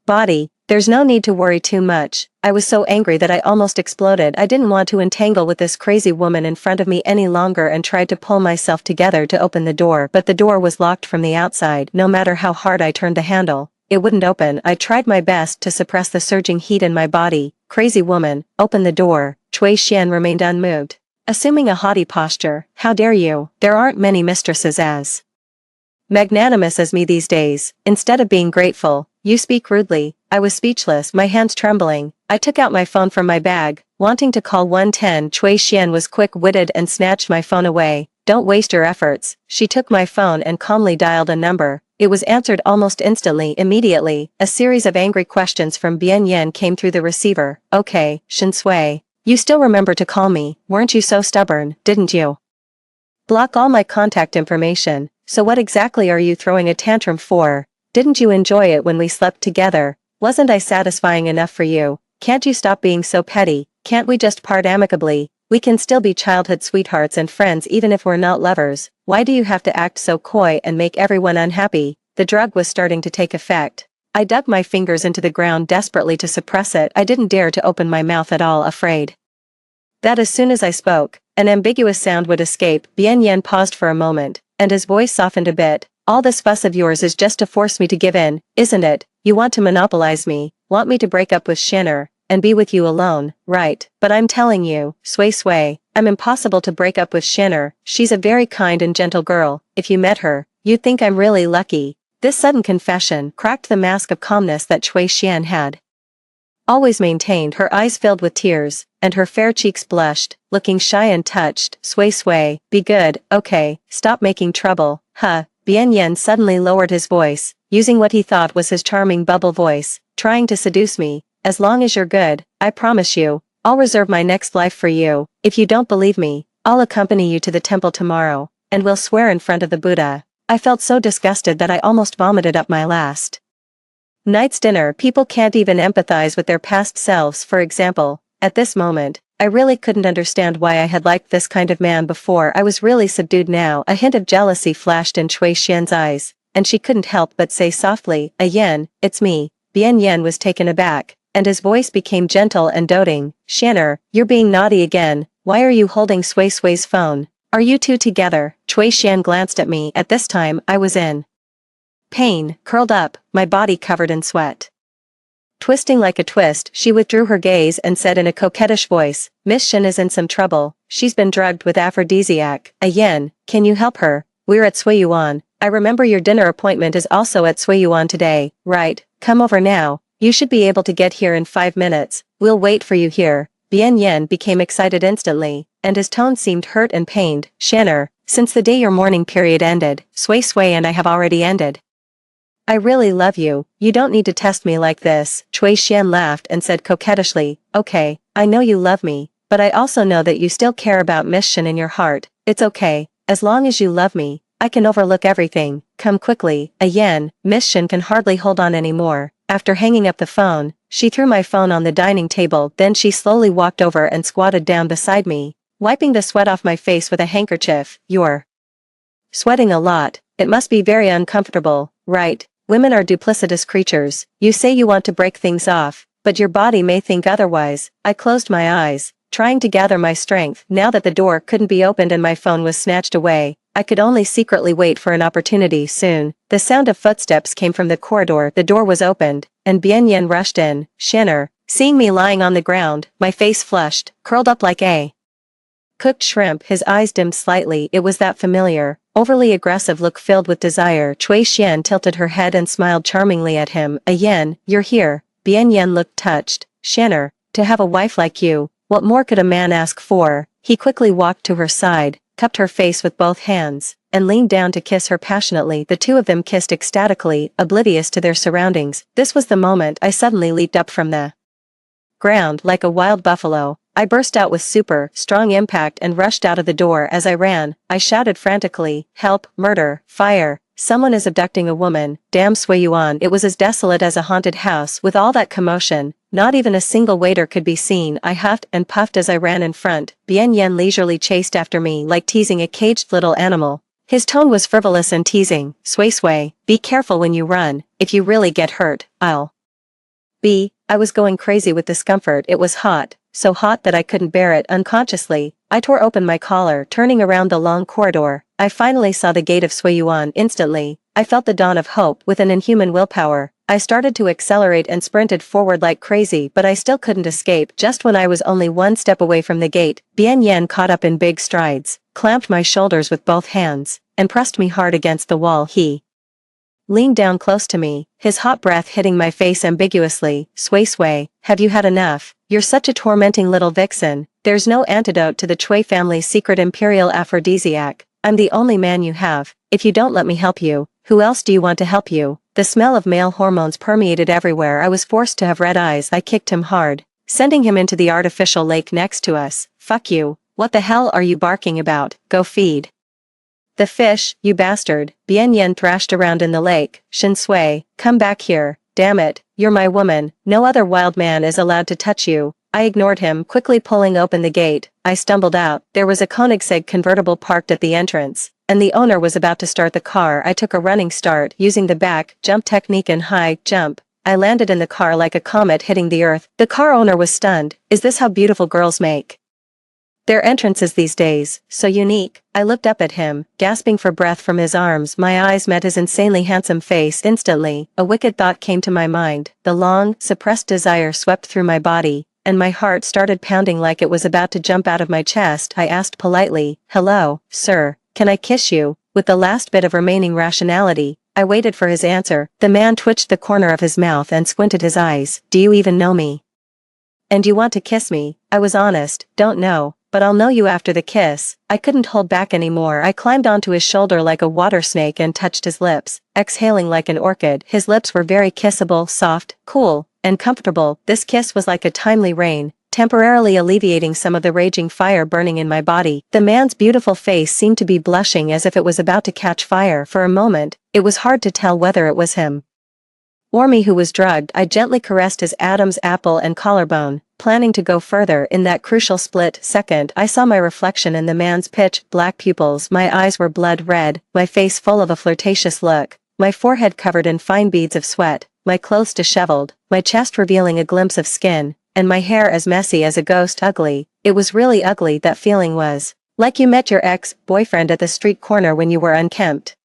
body. There's no need to worry too much." I was so angry that I almost exploded. I didn't want to entangle with this crazy woman in front of me any longer and tried to pull myself together to open the door, but the door was locked from the outside. No matter how hard I turned the handle, it wouldn't open. I tried my best to suppress the surging heat in my body. "Crazy woman, open the door." Cui Xian remained unmoved, assuming a haughty posture. "How dare you? There aren't many mistresses as magnanimous as me these days. Instead of being grateful, you speak rudely." I was speechless, my hands trembling. I took out my phone from my bag, wanting to call 110. Cui Xian was quick-witted and snatched my phone away. "Don't waste your efforts." She took my phone and calmly dialed a number. It was answered almost instantly. Immediately, a series of angry questions from Bian Yen came through the receiver. "Okay, Shin Sui. You still remember to call me, weren't you so stubborn, didn't you block all my contact information? So what exactly are you throwing a tantrum for? Didn't you enjoy it when we slept together? Wasn't I satisfying enough for you? Can't you stop being so petty? Can't we just part amicably? We can still be childhood sweethearts and friends even if we're not lovers. Why do you have to act so coy and make everyone unhappy?" The drug was starting to take effect. I dug my fingers into the ground desperately to suppress it. I didn't dare to open my mouth at all, afraid that as soon as I spoke, an ambiguous sound would escape. Bian Yen paused for a moment, and his voice softened a bit. "All this fuss of yours is just to force me to give in, isn't it? You want to monopolize me, want me to break up with Shinner, and be with you alone, right? But I'm telling you, Sui, I'm impossible to break up with Shinner. She's a very kind and gentle girl. If you met her, you'd think I'm really lucky." This sudden confession cracked the mask of calmness that Cui Xian had always maintained. Her eyes filled with tears, and her fair cheeks blushed, looking shy and touched. Sui, be good, okay? Stop making trouble, huh?" Bian Yen suddenly lowered his voice, using what he thought was his charming bubble voice. "Trying to seduce me? As long as you're good, I promise you, I'll reserve my next life for you. If you don't believe me, I'll accompany you to the temple tomorrow, and we'll swear in front of the Buddha." I felt so disgusted that I almost vomited up my last night's dinner. People can't even empathize with their past selves. For example, at this moment, I really couldn't understand why I had liked this kind of man before. I was really subdued now. A hint of jealousy flashed in Cui Xian's eyes, and she couldn't help but say softly, "A Yen, it's me." Bian Yen was taken aback, and his voice became gentle and doting. "Shanner, you're being naughty again. Why are you holding Sui's phone? Are you two together?" Cui Xian glanced at me. At this time, I was in pain, curled up, my body covered in sweat. Twisting like a twist, she withdrew her gaze and said in a coquettish voice, "Miss Shin is in some trouble. She's been drugged with aphrodisiac. A Yen, can you help her? We're at Suiyuan. I remember your dinner appointment is also at Suiyuan today, right? Come over now. You should be able to get here in 5 minutes. We'll wait for you here." Bian Yen became excited instantly, and his tone seemed hurt and pained. "Shanner, since the day your mourning period ended, Sui and I have already ended. I really love you. You don't need to test me like this." Cui Xian laughed and said coquettishly, "Okay, I know you love me, but I also know that you still care about Miss Shin in your heart. It's okay, as long as you love me, I can overlook everything. Come quickly." A Yen, Miss Shin can hardly hold on anymore. After hanging up the phone, she threw my phone on the dining table. Then she slowly walked over and squatted down beside me, wiping the sweat off my face with a handkerchief. "You're sweating a lot. It must be very uncomfortable, right? Women are duplicitous creatures. You say you want to break things off, but your body may think otherwise." I closed my eyes, trying to gather my strength. Now that the door couldn't be opened and my phone was snatched away, I could only secretly wait for an opportunity. Soon, the sound of footsteps came from the corridor. The door was opened, and Bian Yen rushed in. "Shanner." Seeing me lying on the ground, my face flushed, curled up like a Cooked shrimp. His eyes dimmed slightly. It was that familiar, overly aggressive look filled with desire. Cui Xian tilted her head and smiled charmingly at him. A Yen, you're here. Bian Yen looked touched. Shanner, to have a wife like you, what more could a man ask for? He quickly walked to her side, cupped her face with both hands, and leaned down to kiss her passionately. The two of them kissed ecstatically, oblivious to their surroundings. This was the moment I suddenly leaped up from the ground like a wild buffalo. I burst out with super, strong impact and rushed out of the door. As I ran, I shouted frantically, help, murder, fire, someone is abducting a woman, damn Sui Yuan. It was as desolate as a haunted house. With all that commotion, not even a single waiter could be seen. I huffed and puffed as I ran in front. Bian Yen leisurely chased after me like teasing a caged little animal. His tone was frivolous and teasing. Sui, be careful when you run, if you really get hurt, I'll be. I was going crazy with discomfort. It was hot, so hot that I couldn't bear it. Unconsciously, I tore open my collar. Turning around the long corridor, I finally saw the gate of Sui Yuan. Instantly, I felt the dawn of hope. With an inhuman willpower, I started to accelerate and sprinted forward like crazy, but I still couldn't escape. Just when I was only one step away from the gate, Bian Yen caught up in big strides, clamped my shoulders with both hands, and pressed me hard against the wall. He leaned down close to me, his hot breath hitting my face ambiguously. Sui, have you had enough? You're such a tormenting little vixen. There's no antidote to the Cui family's secret imperial aphrodisiac. I'm the only man you have. If you don't let me help you, who else do you want to help you? The smell of male hormones permeated everywhere. I was forced to have red eyes. I kicked him hard, sending him into the artificial lake next to us. Fuck you. What the hell are you barking about? Go feed the fish, you bastard. Bian Yen thrashed around in the lake. Shin Sui, come back here. Damn it, you're my woman. No other wild man is allowed to touch you. I ignored him, quickly pulling open the gate. I stumbled out. There was a Koenigsegg convertible parked at the entrance, and the owner was about to start the car. I took a running start, using the back jump technique and high jump. I landed in the car like a comet hitting the earth. The car owner was stunned. Is this how beautiful girls make their entrances these days? So unique. I looked up at him, gasping for breath from his arms. My eyes met his insanely handsome face. Instantly, a wicked thought came to my mind. The long, suppressed desire swept through my body, and my heart started pounding like it was about to jump out of my chest. I asked politely, hello, sir, can I kiss you? With the last bit of remaining rationality, I waited for his answer. The man twitched the corner of his mouth and squinted his eyes. Do you even know me? And you want to kiss me? I was honest, don't know. But I'll know you after the kiss. I couldn't hold back anymore. I climbed onto his shoulder like a water snake and touched his lips, exhaling like an orchid. His lips were very kissable, soft, cool, and comfortable. This kiss was like a timely rain, temporarily alleviating some of the raging fire burning in my body. The man's beautiful face seemed to be blushing as if it was about to catch fire. For a moment, it was hard to tell whether it was him or me who was drugged. I gently caressed his Adam's apple and collarbone, planning to go further. In that crucial split second, I saw my reflection in the man's pitch black pupils. My eyes were blood red, my face full of a flirtatious look, my forehead covered in fine beads of sweat, my clothes disheveled, my chest revealing a glimpse of skin, and my hair as messy as a ghost. Ugly. It was really ugly. That feeling was like you met your ex-boyfriend at the street corner when you were unkempt,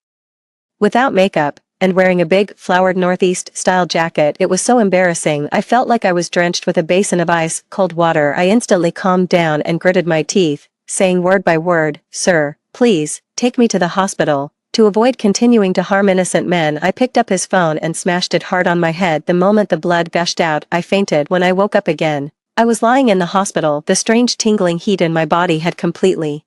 without makeup, and wearing a big, flowered Northeast-style jacket. It was so embarrassing. I felt like I was drenched with a basin of ice-cold water. I instantly calmed down and gritted my teeth, saying word by word, sir, please, take me to the hospital. To avoid continuing to harm innocent men, I picked up his phone and smashed it hard on my head. The moment the blood gushed out, I fainted. When I woke up again, I was lying in the hospital. The strange tingling heat in my body had completely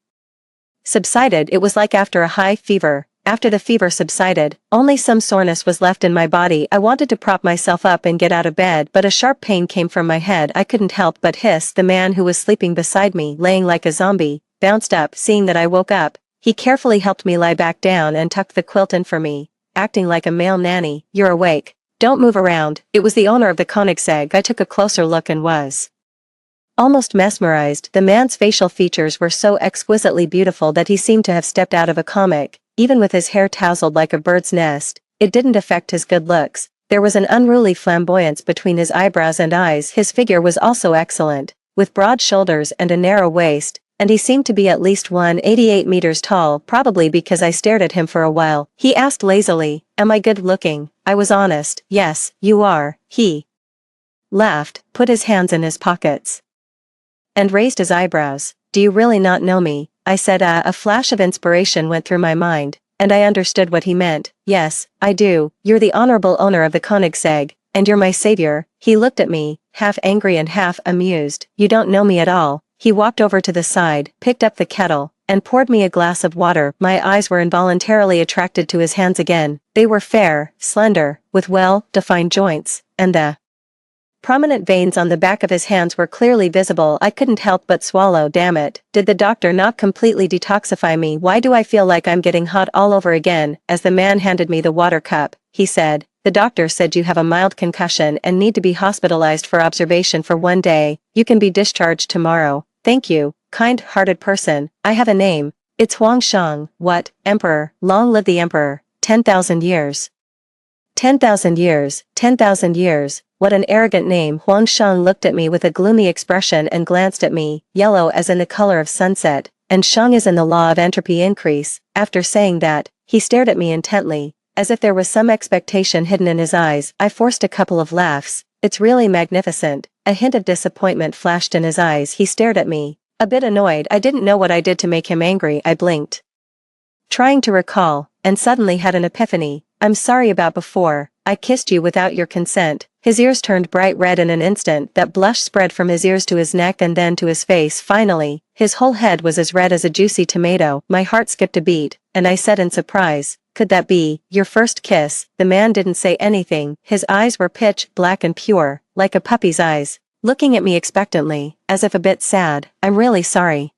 subsided. It was like after a high fever. After the fever subsided, only some soreness was left in my body. I wanted to prop myself up and get out of bed, but a sharp pain came from my head. I couldn't help but hiss. The man who was sleeping beside me, laying like a zombie, bounced up. Seeing that I woke up, he carefully helped me lie back down and tucked the quilt in for me, acting like a male nanny. You're awake. Don't move around. It was the owner of the Koenigsegg. I took a closer look and was almost mesmerized. The man's facial features were so exquisitely beautiful that he seemed to have stepped out of a comic. Even with his hair tousled like a bird's nest, it didn't affect his good looks. There was an unruly flamboyance between his eyebrows and eyes. His figure was also excellent, with broad shoulders and a narrow waist, and he seemed to be at least 188 meters tall, probably because I stared at him for a while. He asked lazily, am I good looking? I was honest. Yes, you are. He laughed, put his hands in his pockets, and raised his eyebrows. do you really not know me? I said. A flash of inspiration went through my mind, and I understood what he meant. Yes, I do. You're the honorable owner of the Koenigsegg, and you're my savior. He looked at me, half angry and half amused. You don't know me at all. He walked over to the side, picked up the kettle, and poured me a glass of water. My eyes were involuntarily attracted to his hands again. They were fair, slender, with well-defined joints, and the prominent veins on the back of his hands were clearly visible. I couldn't help but swallow. Damn it. Did the doctor not completely detoxify me? Why do I feel like I'm getting hot all over again? As the man handed me the water cup, he said, the doctor said you have a mild concussion and need to be hospitalized for observation for 1 day. You can be discharged tomorrow. Thank you, kind-hearted person. I have a name. It's Huang Shang. What? Emperor. Long live the emperor. 10,000 years. 10,000 years. 10,000 years. What an arrogant name. Huang Shang looked at me with a gloomy expression and glanced at me, yellow as in the color of sunset, and Shang is in the law of entropy increase. After saying that, he stared at me intently, as if there was some expectation hidden in his eyes. I forced a couple of laughs. It's really magnificent. A hint of disappointment flashed in his eyes. He stared at me, a bit annoyed. I didn't know what I did to make him angry. I blinked, trying to recall, and suddenly had an epiphany. I'm sorry about before. I kissed you without your consent. His ears turned bright red in an instant. That blush spread from his ears to his neck and then to his face. Finally, his whole head was as red as a juicy tomato. My heart skipped a beat, and I said in surprise, could that be your first kiss? The man didn't say anything. His eyes were pitch black and pure, like a puppy's eyes, looking at me expectantly, as if a bit sad. I'm really sorry.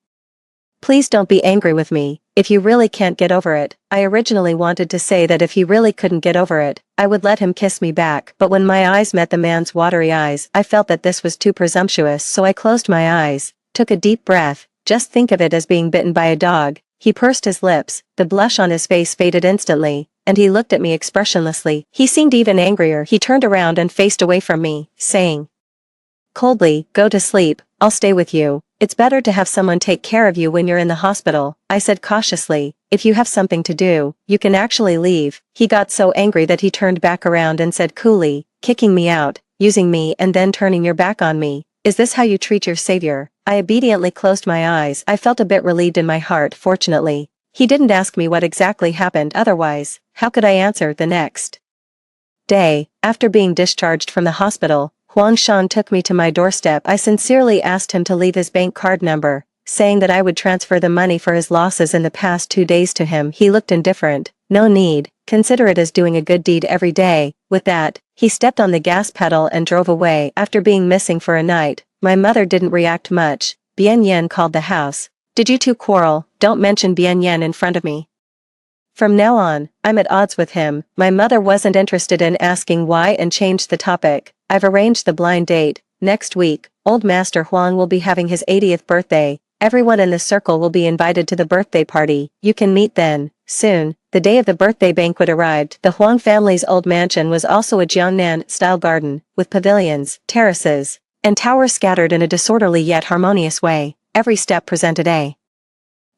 Please don't be angry with me, if you really can't get over it. I originally wanted to say that if he really couldn't get over it, I would let him kiss me back, but when my eyes met the man's watery eyes, I felt that this was too presumptuous, so I closed my eyes, took a deep breath. Just think of it as being bitten by a dog. He pursed his lips, the blush on his face faded instantly, and he looked at me expressionlessly. He seemed even angrier. He turned around and faced away from me, saying coldly, go to sleep, I'll stay with you. It's better to have someone take care of you when you're in the hospital. I said cautiously, if you have something to do, you can actually leave. He got so angry that he turned back around and said coolly, kicking me out, using me and then turning your back on me. Is this how you treat your savior? I obediently closed my eyes. I felt a bit relieved in my heart. Fortunately, he didn't ask me what exactly happened. Otherwise, how could I answer? The next day, after being discharged from the hospital, Huang Shan took me to my doorstep. I sincerely asked him to leave his bank card number, saying that I would transfer the money for his losses in the past 2 days to him. He looked indifferent. No need, consider it as doing a good deed every day. With that, he stepped on the gas pedal and drove away. After being missing for a night, my mother didn't react much. Bian Yan called the house. Did you two quarrel? Don't mention Bian Yan in front of me. From now on, I'm at odds with him. My mother wasn't interested in asking why and changed the topic. I've arranged the blind date. Next week, old Master Huang will be having his 80th birthday. Everyone in the circle will be invited to the birthday party. You can meet then. Soon, the day of the birthday banquet arrived. The Huang family's old mansion was also a Jiangnan-style garden, with pavilions, terraces, and towers scattered in a disorderly yet harmonious way. Every step presented a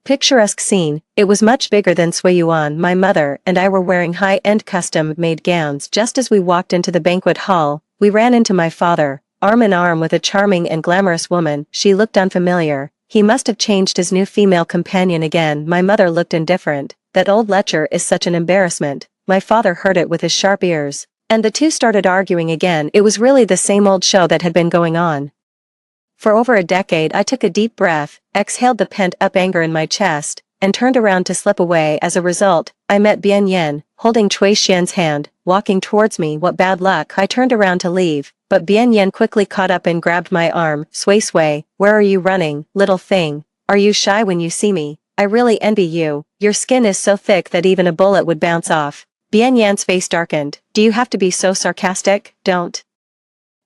picturesque scene. It was much bigger than Suiyuan. My mother and I were wearing high-end custom-made gowns. Just as we walked into the banquet hall, we ran into my father, arm in arm with a charming and glamorous woman. She looked unfamiliar. He must have changed his new female companion again. My mother looked indifferent. That old lecher is such an embarrassment. My father heard it with his sharp ears, and the two started arguing again. It was really the same old show that had been going on for over a decade. I took a deep breath, exhaled the pent-up anger in my chest, and turned around to slip away. As a result, I met Bian Yan, holding Cui Xian's hand, walking towards me. What bad luck. I turned around to leave, but Bian Yan quickly caught up and grabbed my arm. Sui, where are you running, little thing? Are you shy when you see me? I really envy you. Your skin is so thick that even a bullet would bounce off. Bian Yan's face darkened. Do you have to be so sarcastic? Don't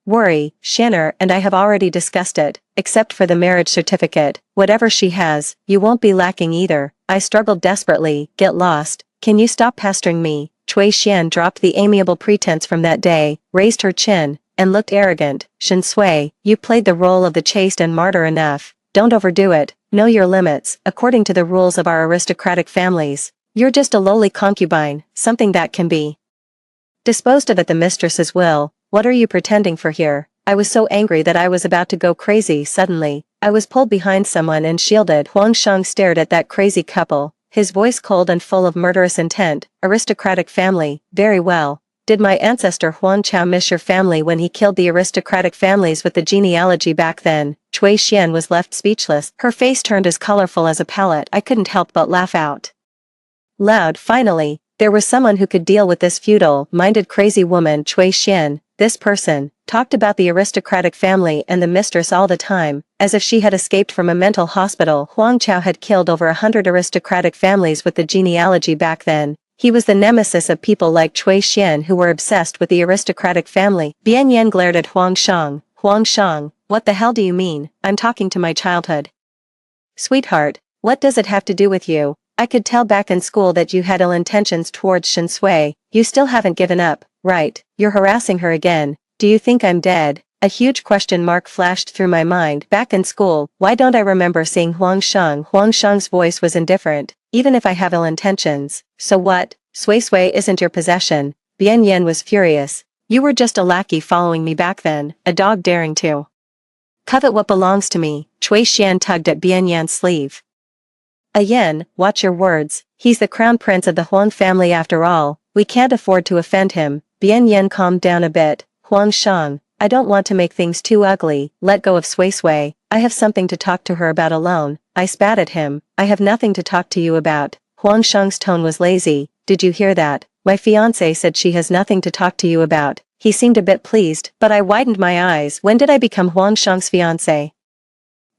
worry, Shanner and I have already discussed it. Except for the marriage certificate, whatever she has, you won't be lacking either. I struggled desperately. Get lost. Can you stop pestering me? Cui Xian dropped the amiable pretense from that day, raised her chin, and looked arrogant. Shen Sui, you played the role of the chaste and martyr enough. Don't overdo it. Know your limits. According to the rules of our aristocratic families, you're just a lowly concubine, something that can be disposed of at the mistress's will. What are you pretending for here? I was so angry that I was about to go crazy. Suddenly, I was pulled behind someone and shielded. Huang Shang stared at that crazy couple, his voice cold and full of murderous intent. Aristocratic family, very well. Did my ancestor Huang Chao miss your family when he killed the aristocratic families with the genealogy back then? Cui Xian was left speechless, her face turned as colorful as a palette. I couldn't help but laugh out loud. Finally, there was someone who could deal with this feudal-minded crazy woman. Cui Xian, this person, talked about the aristocratic family and the mistress all the time, as if she had escaped from a mental hospital. Huang Chao had killed over 100 aristocratic families with the genealogy back then. He was the nemesis of people like Cui Xian who were obsessed with the aristocratic family. Bian Yan glared at Huang Shang. Huang Shang, what the hell do you mean? I'm talking to my childhood. Sweetheart, what does it have to do with you? I could tell back in school that you had ill intentions towards Shen Sui. You still haven't given up, right? You're harassing her again. Do you think I'm dead? A huge question mark flashed through my mind. Back in school, why don't I remember seeing Huang Shang? Huang Shang's voice was indifferent. Even if I have ill intentions, so what? Sui Sui isn't your possession. Bian Yan was furious. You were just a lackey following me back then, a dog daring to covet what belongs to me. Cui Xian tugged at Bian Yan's sleeve. Yan, watch your words. He's the crown prince of the Huang family after all. We can't afford to offend him. Bian Yan calmed down a bit. Huang Shang, I don't want to make things too ugly. Let go of Sui Sui. I have something to talk to her about alone. I spat at him. I have nothing to talk to you about. Huang Shang's tone was lazy. Did you hear that? My fiance said she has nothing to talk to you about. He seemed a bit pleased, but I widened my eyes. When did I become Huang Shang's fiance?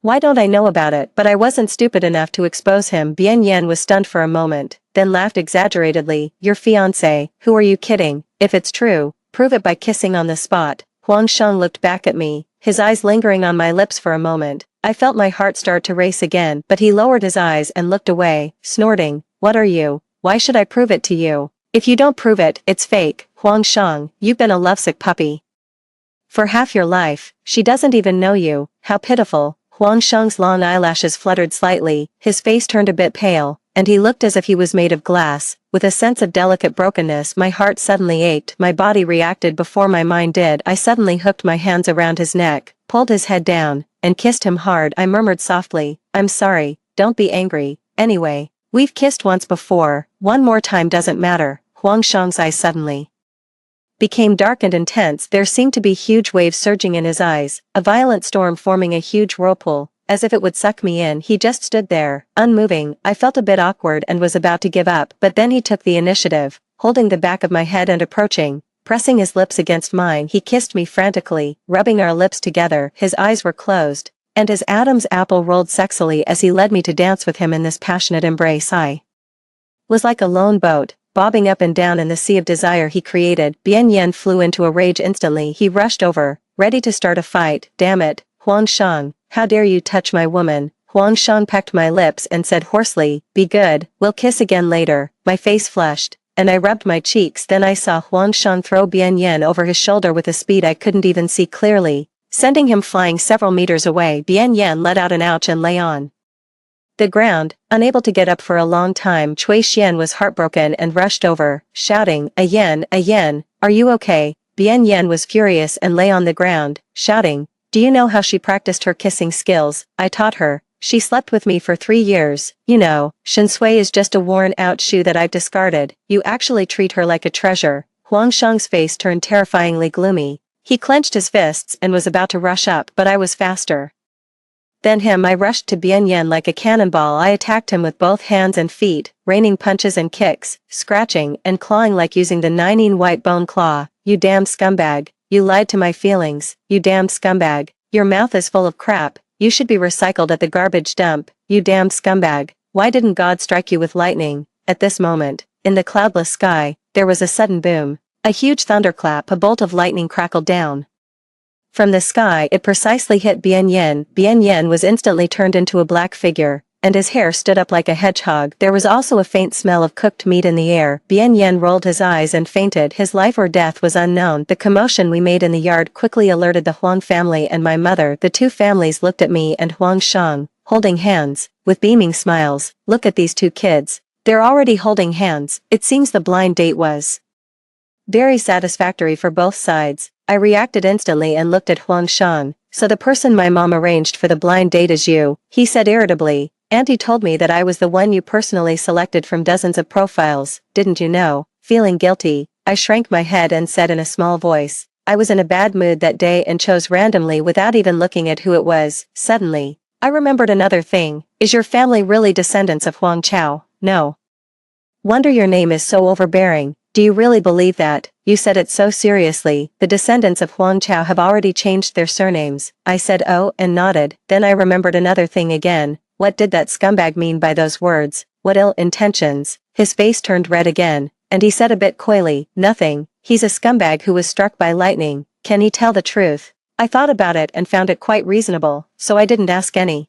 Why don't I know about it? But I wasn't stupid enough to expose him. Bian Yan was stunned for a moment, then laughed exaggeratedly. Your fiance? Who are you kidding? If it's true, prove it by kissing on the spot. Huang Shang looked back at me, his eyes lingering on my lips for a moment. I felt my heart start to race again, but he lowered his eyes and looked away, snorting. What are you? Why should I prove it to you? If you don't prove it, it's fake. Huang Shang, you've been a lovesick puppy for half your life. She doesn't even know you. How pitiful. Huang Shang's long eyelashes fluttered slightly, his face turned a bit pale, and he looked as if he was made of glass. With a sense of delicate brokenness, my heart suddenly ached. My body reacted before my mind did. I suddenly hooked my hands around his neck, pulled his head down, and kissed him hard. I murmured softly, I'm sorry, don't be angry. Anyway, we've kissed once before, one more time doesn't matter. Huang Shang's eyes suddenly became dark and intense. There seemed to be huge waves surging in his eyes, a violent storm forming a huge whirlpool, as if it would suck me in. He just stood there, unmoving. I felt a bit awkward and was about to give up, but then he took the initiative, holding the back of my head and approaching. Pressing his lips against mine, he kissed me frantically, rubbing our lips together. His eyes were closed, and his Adam's apple rolled sexily as he led me to dance with him in this passionate embrace. I was like a lone boat, bobbing up and down in the sea of desire he created. Bian Yan flew into a rage instantly. He rushed over, ready to start a fight. Damn it, Huang Shang, how dare you touch my woman? Huang Shang pecked my lips and said hoarsely, be good, we'll kiss again later. My face flushed, and I rubbed my cheeks. Then I saw Huang Shang throw Bian Yan over his shoulder with a speed I couldn't even see clearly, sending him flying several meters away. Bian Yan let out an ouch and lay on the ground, unable to get up for a long time. Cui Xian was heartbroken and rushed over, shouting, Yan, are you okay? Bian Yan was furious and lay on the ground, shouting, do you know how she practiced her kissing skills? I taught her. She slept with me for 3 years. You know, Shen Sui is just a worn-out shoe that I've discarded. You actually treat her like a treasure. Huang Shang's face turned terrifyingly gloomy. He clenched his fists and was about to rush up, but I was faster than him. I rushed to Bian Yan like a cannonball. I attacked him with both hands and feet, raining punches and kicks, scratching and clawing like using the 9-in white bone claw. You damn scumbag. You lied to my feelings. You damn scumbag. Your mouth is full of crap. You should be recycled at the garbage dump. You damn scumbag. Why didn't God strike you with lightning? At this moment, in the cloudless sky, there was a sudden boom. A huge thunderclap. A bolt of lightning crackled down from the sky. It precisely hit Bian Yan. Bian Yan was instantly turned into a black figure, and his hair stood up like a hedgehog. There was also a faint smell of cooked meat in the air. Bian Yan rolled his eyes and fainted. His life or death was unknown. The commotion we made in the yard quickly alerted the Huang family and my mother. The two families looked at me and Huang Shang, holding hands, with beaming smiles. Look at these two kids. They're already holding hands. It seems the blind date was very satisfactory for both sides. I reacted instantly and looked at Huang Shang, "So the person my mom arranged for the blind date is you," he said irritably. "Auntie told me that I was the one you personally selected from dozens of profiles, didn't you know?" Feeling guilty, I shrank my head and said in a small voice, I was in a bad mood that day and chose randomly without even looking at who it was. Suddenly, I remembered another thing. "Is your family really descendants of Huang Chao?" "No. Wonder your name is so overbearing. Do you really believe that?" "You said it so seriously. The descendants of Huang Chao have already changed their surnames." I said oh and nodded. Then I remembered another thing again. What did that scumbag mean by those words? What ill intentions? His face turned red again, and he said a bit coyly, "Nothing. He's a scumbag who was struck by lightning. Can he tell the truth?" I thought about it and found it quite reasonable, so I didn't ask any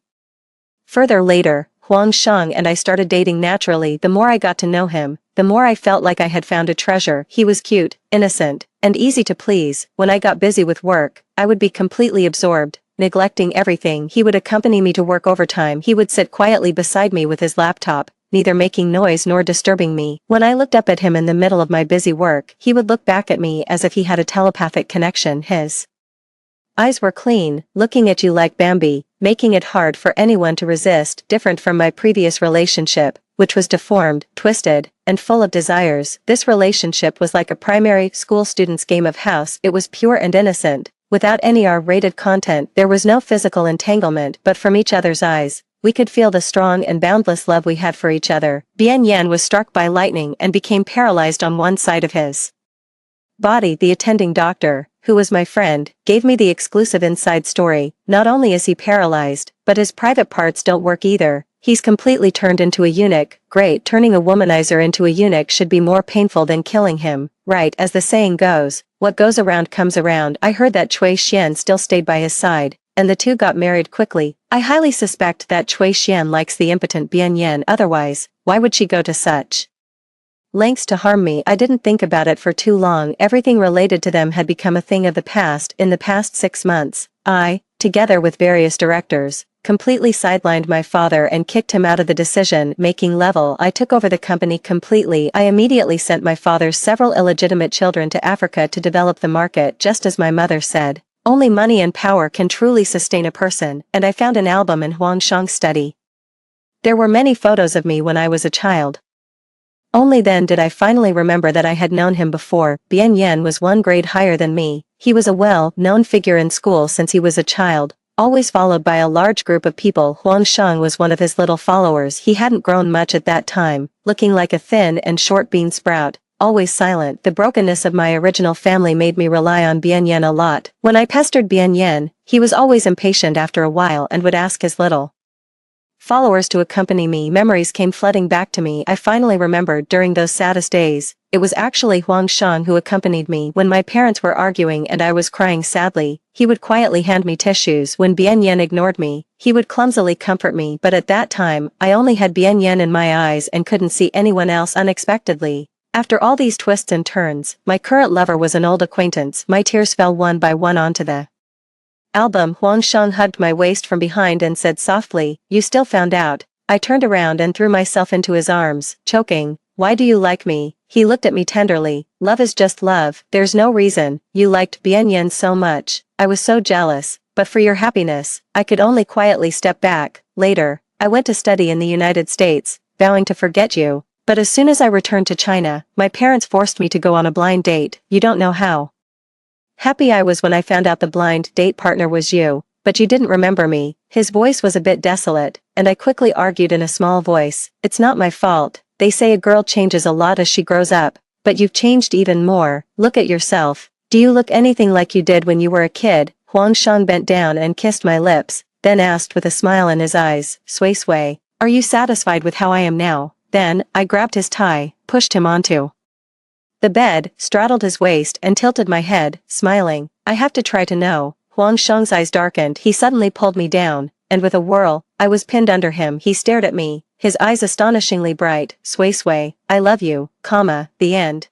further. Later, Huang Shang and I started dating naturally. The more I got to know him, the more I felt like I had found a treasure. He was cute, innocent, and easy to please. When I got busy with work, I would be completely absorbed, neglecting everything. He would accompany me to work overtime. He would sit quietly beside me with his laptop, neither making noise nor disturbing me. When I looked up at him in the middle of my busy work, he would look back at me as if he had a telepathic connection. His eyes were clean, looking at you like Bambi, making it hard for anyone to resist. Different from my previous relationship, which was deformed, twisted, and full of desires. This relationship was like a primary school student's game of house. It was pure and innocent, without any R-rated content. There was no physical entanglement, but from each other's eyes, we could feel the strong and boundless love we had for each other. Bian Yan was struck by lightning and became paralyzed on one side of his body. The attending doctor, who was my friend, gave me the exclusive inside story. Not only is he paralyzed, but his private parts don't work either. He's completely turned into a eunuch. Great, turning a womanizer into a eunuch should be more painful than killing him, right? As the saying goes, what goes around comes around. I heard that Cui Xian still stayed by his side, and the two got married quickly. I highly suspect that Cui Xian likes the impotent Bian Yan. Otherwise, why would she go to such lengths to harm me? I didn't think about it for too long. Everything related to them had become a thing of the past. In the past 6 months, I, together with various directors, completely sidelined my father and kicked him out of the decision-making level. I took over the company completely. I immediately sent my father's several illegitimate children to Africa to develop the market. Just as my mother said, only money and power can truly sustain a person, and I found an album in Huang Shang's study. There were many photos of me when I was a child. Only then did I finally remember that I had known him before. Bian Yan was 1 grade higher than me. He was a well-known figure in school since he was a child, always followed by a large group of people. Huang Shang was one of his little followers. He hadn't grown much at that time, looking like a thin and short bean sprout, always silent. The brokenness of my original family made me rely on Bian Yan a lot. When I pestered Bian Yan, he was always impatient after a while and would ask his little followers to accompany me. Memories came flooding back to me. I finally remembered during those saddest days, it was actually Huang Shang who accompanied me. When my parents were arguing and I was crying sadly, he would quietly hand me tissues. When Bian Yan ignored me, he would clumsily comfort me. But at that time, I only had Bian Yan in my eyes and couldn't see anyone else. Unexpectedly, after all these twists and turns, my current lover was an old acquaintance. My tears fell one by one onto the album. Huang Shang hugged my waist from behind and said softly, "You still found out." I turned around and threw myself into his arms, choking. "Why do you like me?" He looked at me tenderly. "Love is just love. There's no reason you liked Bian Yan so much. I was so jealous, but for your happiness, I could only quietly step back." Later, I went to study in the United States, vowing to forget you. But as soon as I returned to China, my parents forced me to go on a blind date. You don't know how happy I was when I found out the blind date partner was you. "But you didn't remember me." His voice was a bit desolate, and I quickly argued in a small voice, "It's not my fault. They say a girl changes a lot as she grows up, but you've changed even more. Look at yourself. Do you look anything like you did when you were a kid?" Huang Shang bent down and kissed my lips, then asked with a smile in his eyes, "Sui Sui, are you satisfied with how I am now?" Then, I grabbed his tie, pushed him onto the bed, straddled his waist and tilted my head, smiling. "I have to try to know." Huang Shang's eyes darkened. He suddenly pulled me down, and with a whirl, I was pinned under him. He stared at me, his eyes astonishingly bright. "Sui Sui, I love you, the end."